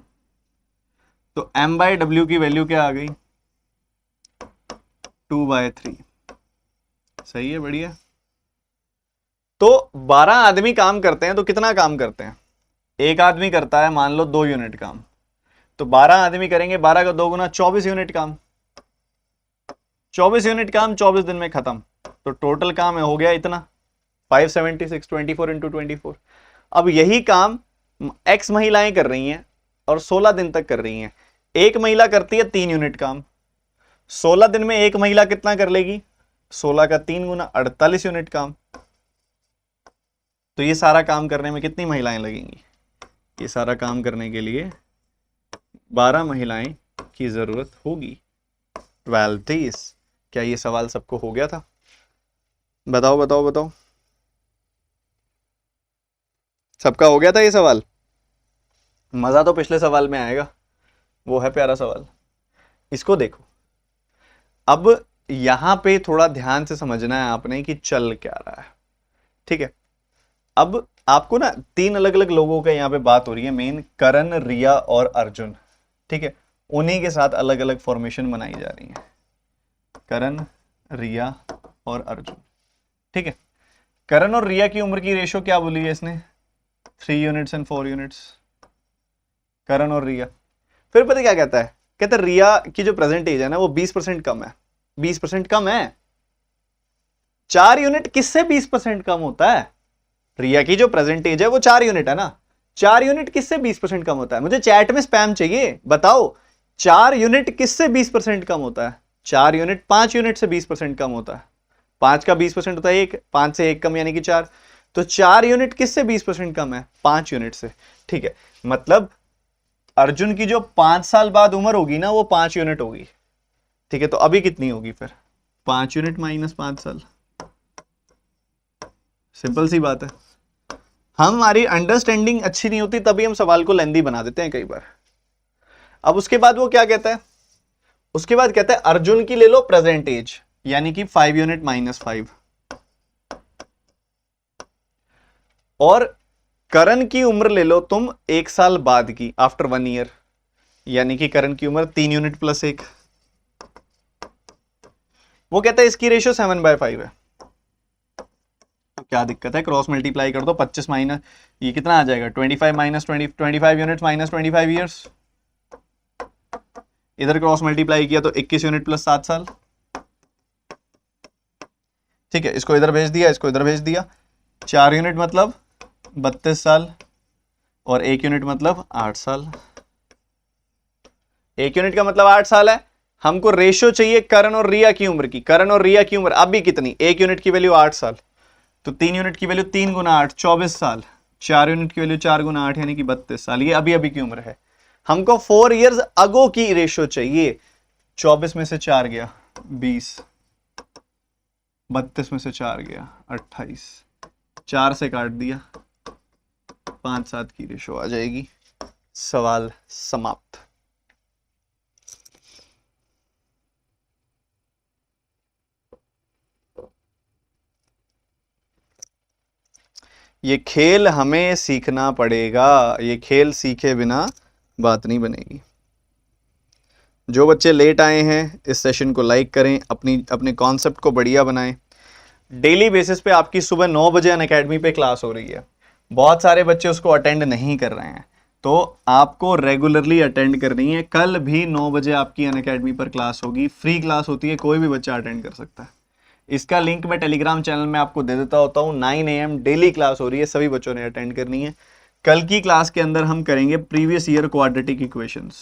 तो m बाय w की वैल्यू क्या आ गई, 2/3। सही है, बढ़िया। तो 12 आदमी काम करते हैं तो कितना काम करते हैं, एक आदमी करता है मान लो 2 यूनिट काम, तो 12 आदमी करेंगे 12 का 2 गुना 24 यूनिट काम, 24 यूनिट काम 24 दिन में खत्म। तो टोटल काम हो गया इतना 576, 24 इंटू 24। अब यही काम एक्स महिलाएं कर रही हैं और 16 दिन तक कर रही हैं। एक महिला करती है 3 यूनिट काम, 16 दिन में एक महिला कितना कर लेगी, 16 का 3 गुना 48 यूनिट काम। तो ये सारा काम करने में कितनी महिलाएं लगेंगी, ये सारा काम करने के लिए 12 महिलाएं की जरूरत होगी। 12 days। क्या ये सवाल सबको हो गया था? बताओ बताओ बताओ, सबका हो गया था ये सवाल? मजा तो पिछले सवाल में आएगा, वो है प्यारा सवाल। इसको देखो, अब यहां पे थोड़ा ध्यान से समझना है आपने कि चल क्या रहा है। ठीक है, अब आपको ना तीन अलग अलग लोगों का यहां पे बात हो रही है, मेन करण, रिया और अर्जुन। ठीक है, उन्हीं के साथ अलग अलग फॉर्मेशन बनाई जा रही है, करण, रिया और अर्जुन। ठीक है, करण और रिया की उम्र की रेशो क्या बोली है इसने? 3 यूनिट्स एंड 4 यूनिट्स। करण और रिया, फिर पता क्या कहता है? कहता है रिया की जो प्रेजेंट एज है ना वो 20% कम है। 20% कम है। 4 यूनिट किससे 20% कम होता है? रिया की जो प्रेजेंट एज है वो 4 यूनिट है ना। 4 यूनिट किससे 20% कम होता है? मुझे चैट में स्पैम चाहिए, बताओ 4 यूनिट किससे 20% कम होता है? 4 यूनिट 5 यूनिट से 20% कम होता है। 5 का 20% होता है 1, 5 से 1 कम यानी कि 4। तो 4 यूनिट किससे 20% कम है? 5 यूनिट से। ठीक है, मतलब अर्जुन की जो 5 साल बाद उम्र होगी ना वो 5 यूनिट होगी। ठीक है, तो अभी कितनी होगी फिर? 5 यूनिट माइनस 5 साल। सिंपल सी बात है। हमारी अंडरस्टैंडिंग अच्छी नहीं होती तभी हम सवाल को लेंदी बना देते हैं कई बार। अब उसके बाद वो क्या कहता है? उसके बाद कहता है अर्जुन की ले लो प्रेजेंट एज, यानी कि 5 यूनिट माइनस 5, और करण की उम्र ले लो तुम 1 साल बाद की, आफ्टर 1 ईयर, यानी कि करण की उम्र 3 यूनिट प्लस 1। वो कहता है इसकी रेशियो 7/5 है। तो क्या दिक्कत है, क्रॉस मल्टीप्लाई कर दो, 25 माइनस ये कितना आ जाएगा, 25 माइनस 25 यूनिट माइनस 25 ईयर्स। इधर क्रॉस मल्टीप्लाई किया तो 21 यूनिट प्लस 7 साल। ठीक है, इसको इधर भेज दिया, इसको इधर भेज दिया। 4 यूनिट मतलब 32 साल, और 1 यूनिट मतलब 8 साल। 1 यूनिट का मतलब 8 साल है। हमको रेशियो चाहिए करण और रिया की उम्र की। करण और रिया की उम्र अभी कितनी? 1 यूनिट की वैल्यू 8 साल, तो 3 यूनिट की वैल्यू 3 × 8 24 साल। 4 यूनिट की वैल्यू 4 × 8 यानी कि 32 साल। ये अभी अभी की उम्र है। हमको 4 ईयर्स अगो की रेशियो चाहिए। 24 में से 4 गया 20, 32 में से 4 गया 28, 4 से काट दिया, 5-7 की रेशो आ जाएगी। सवाल समाप्त। ये खेल हमें सीखना पड़ेगा, ये खेल सीखे बिना बात नहीं बनेगी। जो बच्चे लेट आए हैं इस सेशन को लाइक करें, अपने कॉन्सेप्ट को बढ़िया बनाएं। डेली बेसिस पे आपकी सुबह 9 बजे अनअकैडमी पे क्लास हो रही है। बहुत सारे बच्चे उसको अटेंड नहीं कर रहे हैं, तो आपको रेगुलरली अटेंड करनी है। कल भी 9 बजे आपकी अनअकैडमी पर क्लास होगी, फ्री क्लास होती है, कोई भी बच्चा अटेंड कर सकता है। इसका लिंक मैं टेलीग्राम चैनल में आपको दे देता होता हूँ। 9 AM डेली क्लास हो रही है, सभी बच्चों ने अटेंड करनी है। कल की क्लास के अंदर हम करेंगे प्रीवियस ईयर क्वाड्रेटिक इक्वेशंस।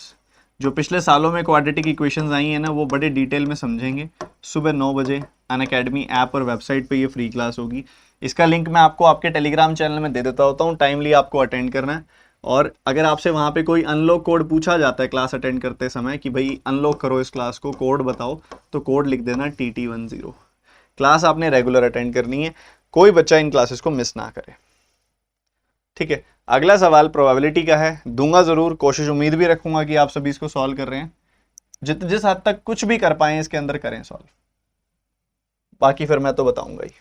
जो पिछले सालों में क्वाड्रेटिक इक्वेशंस आई हैं ना वो बड़े डिटेल में समझेंगे। सुबह 9 बजे अनअकैडमी ऐप और वेबसाइट पे ये फ्री क्लास होगी। इसका लिंक मैं आपको आपके टेलीग्राम चैनल में दे देता होता हूँ, टाइमली आपको अटेंड करना है। और अगर आपसे वहाँ पे कोई अनलॉक कोड पूछा जाता है क्लास अटेंड करते समय कि भाई अनलॉक करो इस क्लास को, कोड बताओ, तो कोड लिख देना TT10। क्लास आपने रेगुलर अटेंड करनी है, कोई बच्चा इन क्लासेस को मिस ना करे। ठीक है, अगला सवाल प्रोबेबिलिटी का है, दूंगा जरूर, कोशिश उम्मीद भी रखूंगा कि आप सभी इसको सॉल्व कर रहे हैं। जिस हद तक कुछ भी कर पाए इसके अंदर करें सॉल्व, बाकी फिर मैं तो बताऊंगा ही।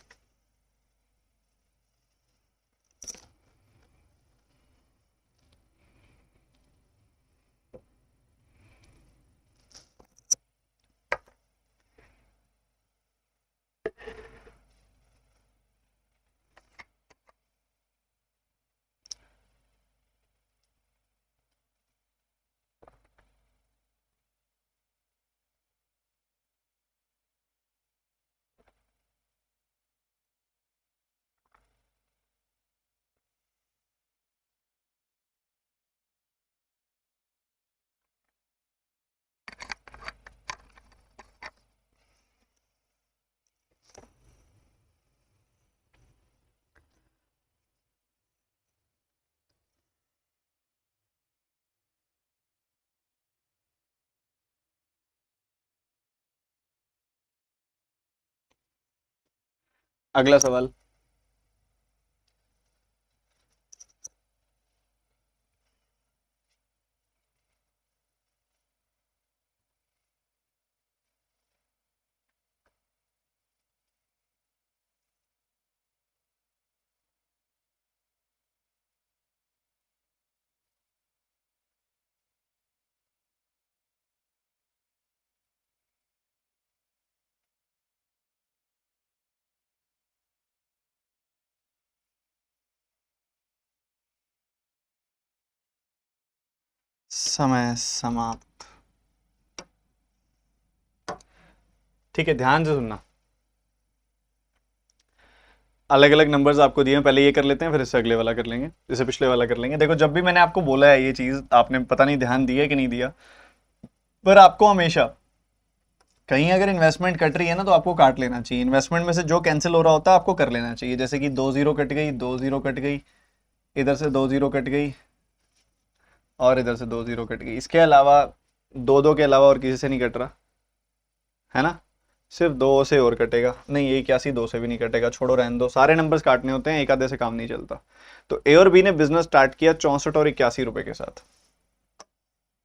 अगला सवाल। समय समाप्त। ठीक है, ध्यान से सुनना। अलग अलग नंबर्स आपको दिए हैं, पहले ये कर लेते हैं, फिर इससे अगले वाला कर लेंगे, इससे पिछले वाला कर लेंगे। देखो, जब भी मैंने आपको बोला है ये चीज, आपने पता नहीं ध्यान दिया कि नहीं दिया, पर आपको हमेशा कहीं अगर इन्वेस्टमेंट कट रही है ना, तो आपको काट लेना चाहिए। इन्वेस्टमेंट में से जो कैंसिल हो रहा होता है आपको कर लेना चाहिए। जैसे कि 2 0 कट गई, 2 0 कट गई, इधर से 2 0 कट गई, और इधर से 2 0 कट गई। इसके अलावा 2 2 के अलावा और किसी से नहीं कट रहा है ना, सिर्फ 2 से और कटेगा। नहीं, ये 81 2 से भी नहीं कटेगा, छोड़ो, रहने दो, सारे नंबर्स काटने होते हैं, एक आधे से काम नहीं चलता। तो ए और बी ने बिजनेस स्टार्ट किया 64 और 81 रुपए के साथ।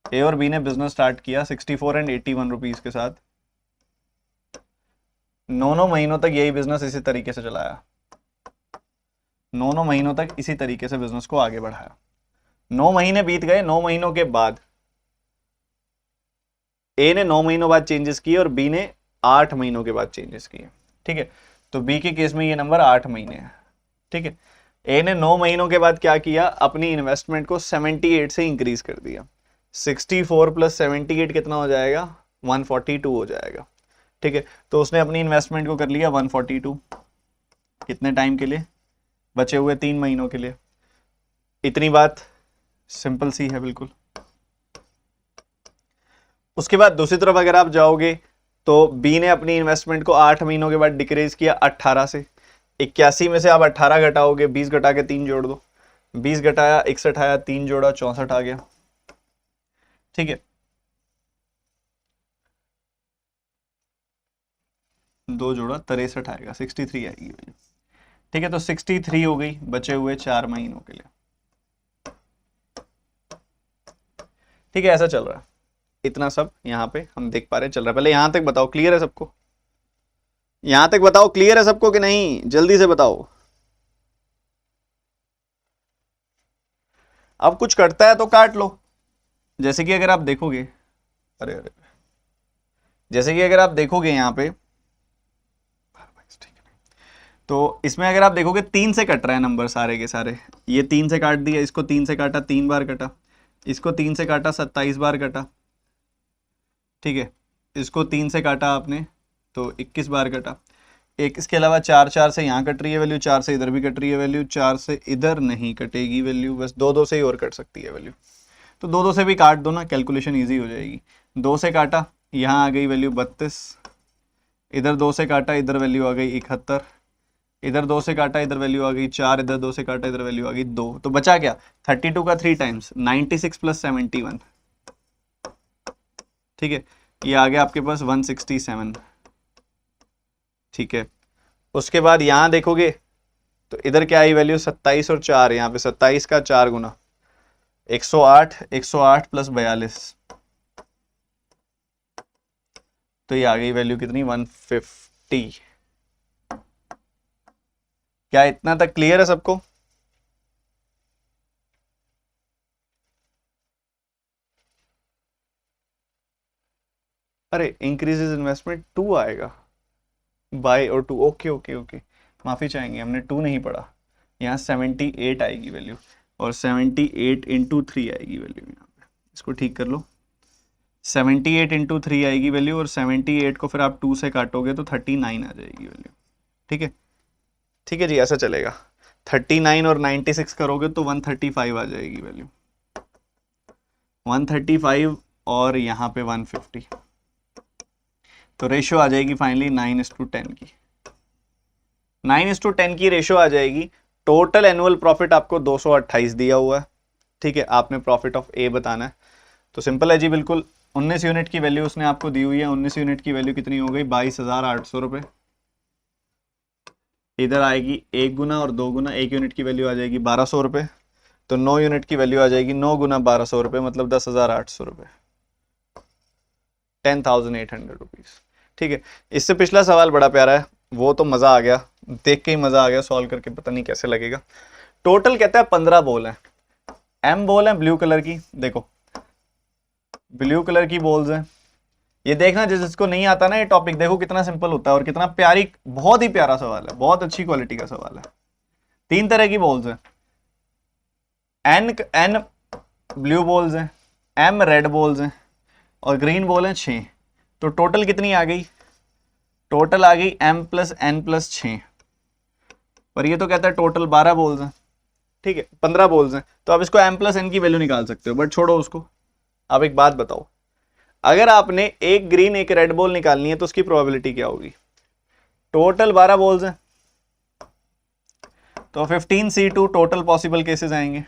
ए और बी ने बिजनेस स्टार्ट किया 64 एंड 81 रुपीज के साथ। 9 महीनों तक यही बिजनेस इसी तरीके से चलाया, 9 महीनों तक इसी तरीके से बिजनेस को आगे बढ़ाया। 9 महीने बीत गए, 9 महीनों के बाद ए ने 9 महीनों बाद चेंजेस किए और बी ने 8 महीनों के बाद चेंजेस किए। ठीक है, तो बी के केस में ये नंबर 8 महीने है। ठीक है, ए ने 9 महीनों के बाद क्या किया, अपनी इन्वेस्टमेंट को 78 से इंक्रीज कर दिया। 64 प्लस 78 कितना हो जाएगा, 142 हो जाएगा। ठीक है, तो उसने अपनी इन्वेस्टमेंट को कर लिया 142। कितने टाइम के लिए, बचे हुए 3 महीनों के लिए। इतनी बात सिंपल सी है बिल्कुल। उसके बाद दूसरी तरफ अगर आप जाओगे तो बी ने अपनी इन्वेस्टमेंट को 8 महीनों के बाद डिक्रीज किया 18 से। 81 में से आप 18 घटाओगे, 20 घटा के 3 जोड़ दो, 20 घटाया 61 आया, 3 जोड़ा 64 आ गया। ठीक है, 2 जोड़ा 63 आएगा, 63 आएगी वैल्यू। ठीक है, तो 63 हो गई, बचे हुए 4 महीनों के लिए। ठीक है, ऐसा चल रहा है। इतना सब यहाँ पे हम देख पा रहे हैं चल रहा है। पहले यहां तक बताओ, क्लियर है सबको? यहां तक बताओ, क्लियर है सबको कि नहीं, जल्दी से बताओ। अब कुछ कटता है तो काट लो। जैसे कि अगर आप देखोगे, अरे अरे, जैसे कि अगर आप देखोगे यहाँ पे, तो इसमें अगर आप देखोगे 3 से कट रहा है नंबर सारे के सारे। ये 3 से काट दिया, इसको 3 से काटा, 3 बार कटा, इसको 3 से काटा, 27 बार कटा। ठीक है, इसको 3 से काटा आपने तो 21 बार कटा। एक इसके अलावा 4 4 से यहाँ कट रही है वैल्यू, 4 से इधर भी कट रही है वैल्यू, 4 से इधर नहीं कटेगी वैल्यू, बस 2 2 से ही और कट सकती है वैल्यू। तो 2 2 से भी काट दो ना, कैलकुलेशन ईजी हो जाएगी। 2 से काटा, यहाँ आ गई वैल्यू 32, इधर 2 से काटा, इधर वैल्यू आ गई 71, इधर 2 से काटा, इधर वैल्यू आ गई 4, इधर 2 से काटा, इधर वैल्यू आ गई 2। तो बचा क्या, 32 का 3 टाइम्स 96 प्लस 71। ठीक है, ये आ गया आपके पास 167। ठीक है, उसके बाद यहां देखोगे तो इधर क्या आई वैल्यू, 27 और 4, यहाँ पे 27 का 4 गुना 108, 108 प्लस 42, तो ये आ गई वैल्यू कितनी, 150। क्या इतना तक क्लियर है सबको? अरे इंक्रीजेज इन्वेस्टमेंट 2 आएगा, बाय और 2, ओके ओके ओके, माफी चाहेंगे, हमने 2 नहीं पढ़ा। यहाँ 78 आएगी वैल्यू, और 78 इंटू 3 आएगी वैल्यू। यहाँ पे इसको ठीक कर लो, 78 इंटू 3 आएगी वैल्यू, और 78 को फिर आप 2 से काटोगे तो 39 आ जाएगी वैल्यू। ठीक है, ठीक है जी, ऐसा चलेगा। 39 और 96 करोगे तो 135 आ जाएगी वैल्यू, 135 और यहाँ पे 150। तो रेशियो आ जाएगी फाइनली 9:10 की, 9:10 की रेशियो आ जाएगी। टोटल एनुअल प्रॉफिट आपको 228 दिया हुआ है। ठीक है, आपने प्रॉफिट ऑफ ए बताना है। तो सिंपल है जी, बिल्कुल 19 यूनिट की वैल्यू उसने आपको दी हुई है। 19 यूनिट की वैल्यू कितनी हो गई, 22,800 रुपये। इधर आएगी 1 गुना और 2 गुना, 1 यूनिट की वैल्यू आ जाएगी 1200 रुपये, तो 9 यूनिट की वैल्यू आ जाएगी 9 गुना 1200 रुपये, मतलब 10,800 रुपये, 10,800 रुपीज़। ठीक है, इससे पिछला सवाल बड़ा प्यारा है, वो तो मज़ा आ गया, देख के ही मज़ा आ गया, सॉल्व करके पता नहीं कैसे लगेगा। टोटल कहता है 15 बॉल हैं, एम बॉल है ब्लू कलर की, देखो ब्लू कलर की बॉल्स हैं। ये देखना जिसको नहीं आता ना ये टॉपिक, देखो कितना सिंपल होता है और कितना प्यारी, बहुत ही प्यारा सवाल है, बहुत अच्छी क्वालिटी का सवाल है। 3 तरह की बॉल्स हैं, एन ब्लू बॉल्स हैं, एम रेड बॉल्स हैं और ग्रीन बॉल हैं 6। तो टोटल कितनी आ गई? टोटल आ गई m प्लस n प्लस 6, पर ये तो कहता है टोटल 12 बॉल्स हैं। ठीक है, 15 बॉल्स हैं, तो आप इसको m प्लस n की वैल्यू निकाल सकते हो, बट छोड़ो उसको। अब एक बात बताओ, अगर आपने एक ग्रीन एक रेड बॉल निकालनी है तो उसकी प्रोबेबिलिटी क्या होगी? टोटल 12 बॉल्स हैं तो 15C2 टोटल पॉसिबल केसेस आएंगे,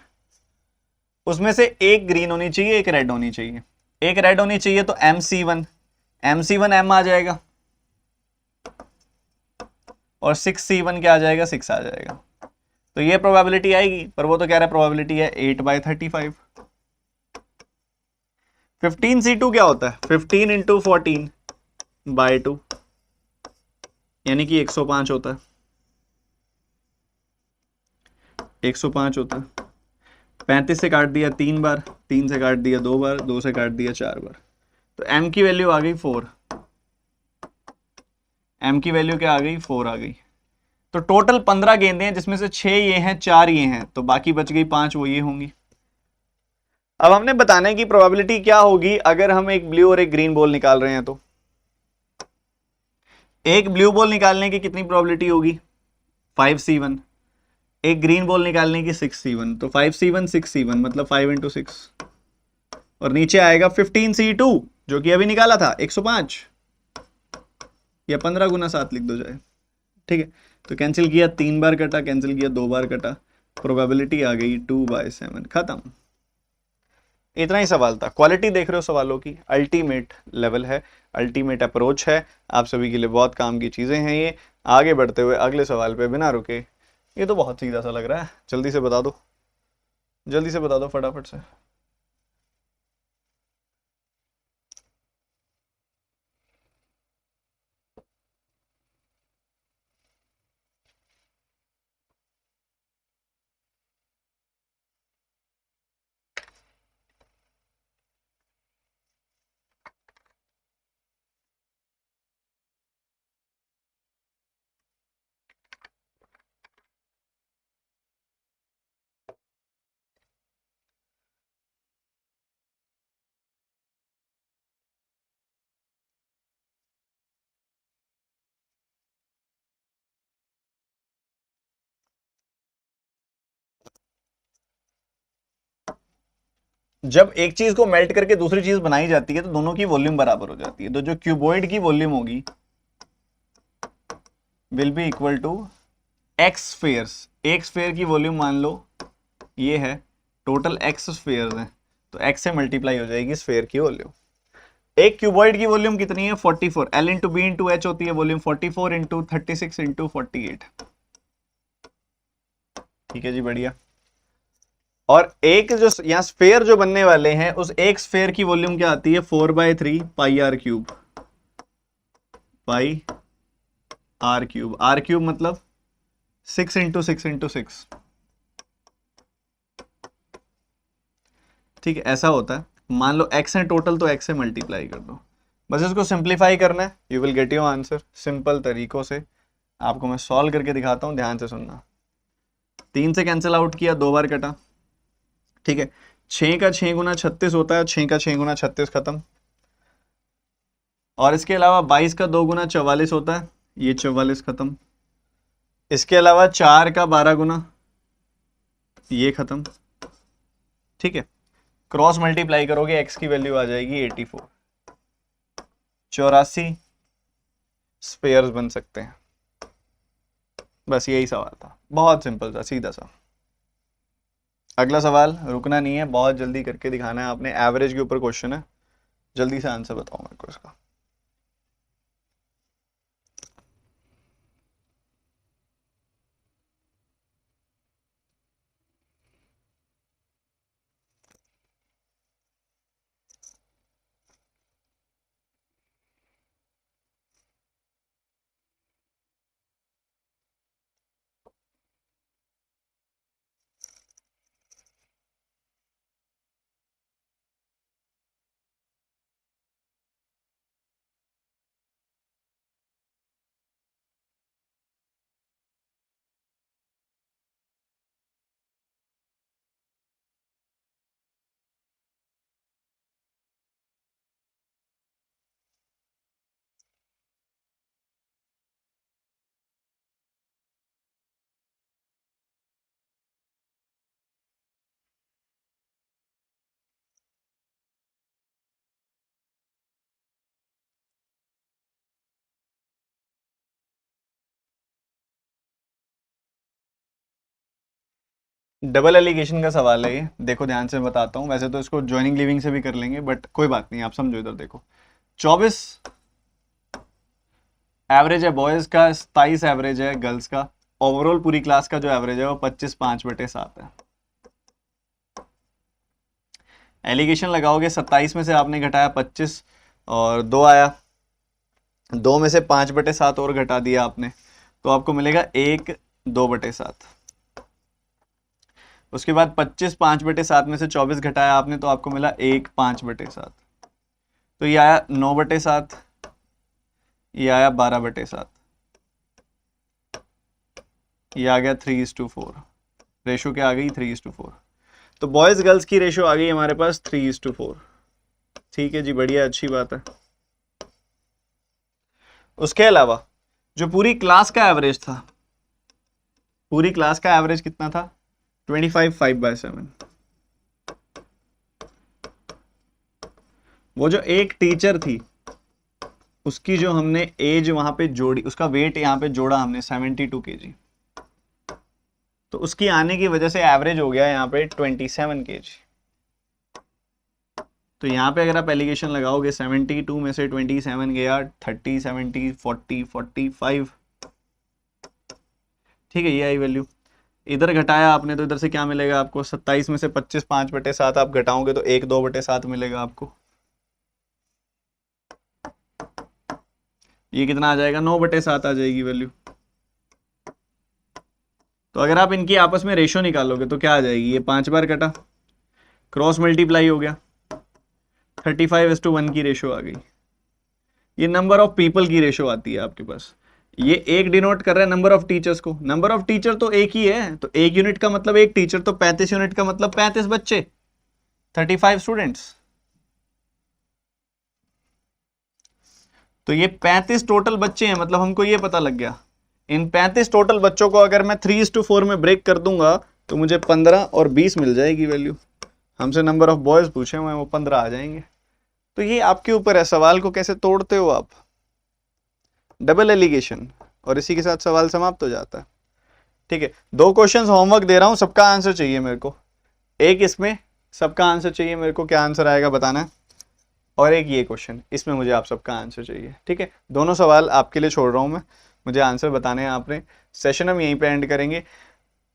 उसमें से एक ग्रीन होनी चाहिए, एक रेड होनी चाहिए। एक रेड होनी चाहिए तो MC1 M आ जाएगा और 6C1 क्या आ जाएगा? 6 आ जाएगा। तो ये प्रोबेबिलिटी आएगी, पर वो तो कह रहा है प्रोबेबिलिटी है 8/35। 15C2 क्या होता है? 15 इंटू 14/2, यानी कि 105 होता है, 105 होता है। 35 से काट दिया 3 बार, 3 से काट दिया 2 बार, 2 से काट दिया 4 बार, तो m की वैल्यू आ गई 4। m की वैल्यू क्या आ गई? 4 आ गई। तो टोटल 15 गेंदें हैं, जिसमें से 6 ये हैं, 4 ये हैं, तो बाकी बच गई 5, वो ये होंगी। अब हमने बताना है कि प्रोबेबिलिटी क्या होगी अगर हम एक ब्लू और एक ग्रीन बॉल निकाल रहे हैं। तो एक ब्लू बॉल निकालने की कितनी प्रोबेबिलिटी होगी? 5C1। एक ग्रीन बॉल निकालने की 6C1, तो 5C1 6C1 मतलब 5 इंटू 6, और नीचे आएगा 15C2 जो कि अभी निकाला था 105, या 15 गुना 7 लिख दो जाए। ठीक है, तो कैंसिल किया 3 बार कटा, कैंसिल किया 2 बार कटा, प्रोबेबिलिटी आ गई 2/7, खत्म। इतना ही सवाल था। क्वालिटी देख रहे हो सवालों की, अल्टीमेट लेवल है, अल्टीमेट अप्रोच है, आप सभी के लिए बहुत काम की चीजें हैं ये। आगे बढ़ते हुए अगले सवाल पे बिना रुके, ये तो बहुत सीधा सा लग रहा है, जल्दी से बता दो, जल्दी से बता दो फटाफट से। जब एक चीज को मेल्ट करके दूसरी चीज बनाई जाती है तो दोनों की वॉल्यूम बराबर हो जाती है, तो जो क्यूबॉइड की वॉल्यूम होगी will be equal to X spheres. एक स्फेयर की वॉल्यूम मान लो ये है, टोटल एक्स स्फेयर्स हैं, तो एक्स से मल्टीप्लाई हो जाएगी स्फेयर की वॉल्यूम। एक क्यूबॉइड की वॉल्यूम कितनी है? 44। L into B into H होती है वॉल्यूम, 44 इंटू 36 इंटू 48। ठीक है जी, बढ़िया। और एक जो यहाँ स्फेयर जो बनने वाले हैं, उस एक स्फेयर की वॉल्यूम क्या आती है? 4/3 pi r cube, pi r cube, r cube मतलब 6 इंटू 6 इंटू 6। ठीक है, ऐसा होता है। मान लो x है टोटल, तो x से मल्टीप्लाई कर दो, बस इसको सिंप्लीफाई करना है, you will get your answer. Simple तरीकों से आपको मैं सॉल्व करके दिखाता हूं, ध्यान से सुनना। 3 से कैंसिल आउट किया, 2 बार कटा। ठीक है, 6 का 6 गुना 36 होता है, 6 का 6 गुना 36 खत्म। और इसके अलावा 22 का 2 गुना 44 होता है, ये 44 खत्म। इसके अलावा 4 का 12 गुना, ये खत्म। ठीक है, क्रॉस मल्टीप्लाई करोगे x की वैल्यू आ जाएगी 84। 84 स्पेयर्स बन सकते हैं। बस यही सवाल था, बहुत सिंपल था, सीधा सा। अगला सवाल, रुकना नहीं है, बहुत जल्दी करके दिखाना है आपने। एवरेज के ऊपर क्वेश्चन है, जल्दी से आंसर बताओ मेरे को इसका। डबल एलिगेशन का सवाल है ये, देखो ध्यान से बताता हूँ। वैसे तो इसको ज्वाइनिंग लिविंग से भी कर लेंगे, बट कोई बात नहीं, आप समझो इधर देखो। 24 एवरेज है बॉयज का, 27 एवरेज है गर्ल्स का। ओवरऑल पूरी क्लास का जो एवरेज है वो 25/5/7 है। एलिगेशन लगाओगे, 27 में से आपने घटाया 25 और 2 आया, 2 में से 5/7 और घटा दिया आपने, तो आपको मिलेगा 1 2/7। उसके बाद 25 5/7 में से 24 घटाया आपने, तो आपको मिला 1 5/7। तो ये आया 9/7, ये आया 12/7, ये आ गया 3:4। रेशो क्या आ गई? 3:4। तो बॉयज गर्ल्स की रेशो आ गई हमारे पास 3:4। ठीक है जी, बढ़िया, अच्छी बात है। उसके अलावा जो पूरी क्लास का एवरेज था, पूरी क्लास का एवरेज कितना था? 25 5/7। वो जो एक टीचर थी उसकी जो हमने एज वहां पे जोड़ी, उसका वेट यहाँ पे जोड़ा हमने 72 kg, तो उसकी आने की वजह से एवरेज हो गया यहाँ पे 27 kg। तो यहाँ पे अगर आप एलिगेशन लगाओगे 72 में से 27 गया 30 70 40 45, ठीक है, ये आई वैल्यू। इधर घटाया आपने तो इधर से क्या मिलेगा आपको? 27 में से 25 5/7 आप घटाओगे तो 1 2/7 मिलेगा आपको। ये कितना आ जाएगा? 9/7 आ जाएगी वैल्यू। तो अगर आप इनकी आपस में रेशो निकालोगे तो क्या आ जाएगी? ये 5 बार कटा, क्रॉस मल्टीप्लाई हो गया, 35:1 की रेशो आ गई। ये नंबर ऑफ पीपल की रेशो आती है आपके पास। ये एक डिनोट कर रहा है नंबर ऑफ टीचर्स को। नंबर ऑफ टीचर तो एक ही है, तो एक यूनिट का मतलब एक टीचर, तो 35 यूनिट का मतलब 35 बच्चे, 35 स्टूडेंट्स। तो ये 35 टोटल बच्चे हैं, मतलब हमको ये पता लग गया इन 35 टोटल बच्चों को अगर मैं 3:4 में ब्रेक कर दूंगा तो मुझे 15 और 20 मिल जाएगी वैल्यू। हमसे नंबर ऑफ बॉयज पूछे हुए हैं, वो 15 आ जाएंगे। तो ये आपके ऊपर है, सवाल को कैसे तोड़ते हो आप। डबल एलिगेशन, और इसी के साथ सवाल समाप्त हो जाता है। ठीक है, 2 क्वेश्चंस होमवर्क दे रहा हूं, सबका आंसर चाहिए मेरे को। एक इसमें सबका आंसर चाहिए मेरे को, क्या आंसर आएगा बताना है, और एक ये क्वेश्चन, इसमें मुझे आप सबका आंसर चाहिए। ठीक है, दोनों सवाल आपके लिए छोड़ रहा हूं मैं, मुझे आंसर बताने हैं आपने। सेशन हम यहीं पे एंड करेंगे।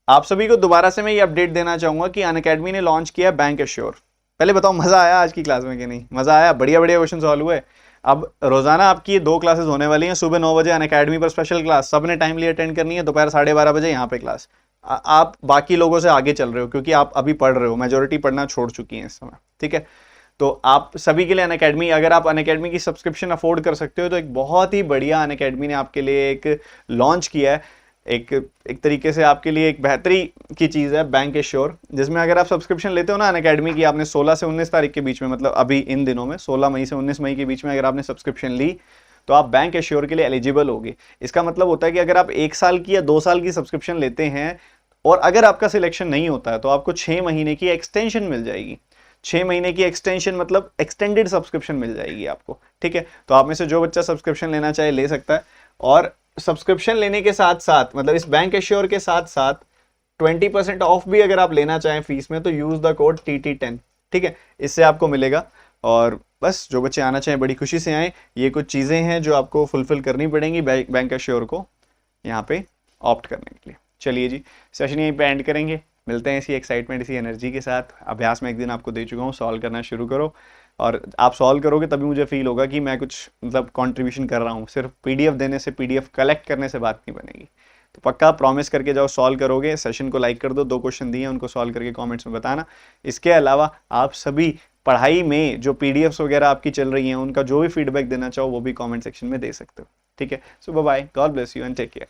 आप सभी को दोबारा से मैं ये अपडेट देना चाहूंगा कि अनअकैडमी ने लॉन्च किया बैंक एश्योर। पहले बताओ मजा आया आज की क्लास में कि नहीं? मजा आया, बढ़िया बढ़िया क्वेश्चन सॉल्व हुए। अब रोजाना आपकी ये 2 क्लासेस होने वाली हैं, सुबह 9 बजे अनअकैडमी पर स्पेशल क्लास, सबने टाइमली अटेंड करनी है। दोपहर 12:30 बजे यहाँ पे क्लास। आप बाकी लोगों से आगे चल रहे हो क्योंकि आप अभी पढ़ रहे हो, मेजोरिटी पढ़ना छोड़ चुकी है इस समय। ठीक है, तो आप सभी के लिए अनअकैडमी, अगर आप अनअकैडमी की सब्सक्रिप्शन अफोर्ड कर सकते हो तो एक बहुत ही बढ़िया अनअकैडमी ने आपके लिए एक लॉन्च किया है। एक तरीके से आपके लिए एक बेहतरी की चीज़ है बैंक एश्योर, जिसमें अगर आप सब्सक्रिप्शन लेते हो ना अनअकैडमी की, आपने 16 से 19 तारीख के बीच में, मतलब अभी इन दिनों में 16 मई से 19 मई के बीच में अगर आपने सब्सक्रिप्शन ली तो आप बैंक एश्योर के लिए एलिजिबल होगे। इसका मतलब होता है कि अगर आप 1 साल की या 2 साल की सब्सक्रिप्शन लेते हैं और अगर आपका सिलेक्शन नहीं होता है तो आपको 6 महीने की एक्सटेंशन मिल जाएगी। 6 महीने की एक्सटेंशन मतलब एक्सटेंडेड सब्सक्रिप्शन मिल जाएगी आपको। ठीक है, तो आप में से जो बच्चा सब्सक्रिप्शन लेना चाहे ले सकता है। और सब्सक्रिप्शन लेने के साथ साथ, मतलब इस बैंक एश्योर के साथ साथ 20% ऑफ भी अगर आप लेना चाहें फीस में तो यूज द कोड TT10। ठीक है, इससे आपको मिलेगा। और बस जो बच्चे आना चाहें बड़ी खुशी से आए। ये कुछ चीज़ें हैं जो आपको फुलफिल करनी पड़ेंगी बैंक एश्योर को यहाँ पे ऑप्ट करने के लिए। चलिए जी, सेशन यहीं पे एंड करेंगे। मिलते हैं इसी एक्साइटमेंट, इसी एनर्जी के साथ। अभ्यास में एक दिन आपको दे चुका हूँ, सॉल्व करना शुरू करो। और आप सॉल्व करोगे तभी मुझे फील होगा कि मैं कुछ मतलब कंट्रीब्यूशन कर रहा हूँ। सिर्फ PDF देने से, PDF कलेक्ट करने से बात नहीं बनेगी। तो पक्का प्रॉमिस करके जाओ, सॉल्व करोगे। सेशन को लाइक कर दो, 2 क्वेश्चन दिए उनको सॉल्व करके कमेंट्स में बताना। इसके अलावा आप सभी पढ़ाई में जो PDFs वगैरह आपकी चल रही हैं उनका जो भी फीडबैक देना चाहो वो भी कॉमेंट सेक्शन में दे सकते हो। ठीक है, so bye, God bless you and take care.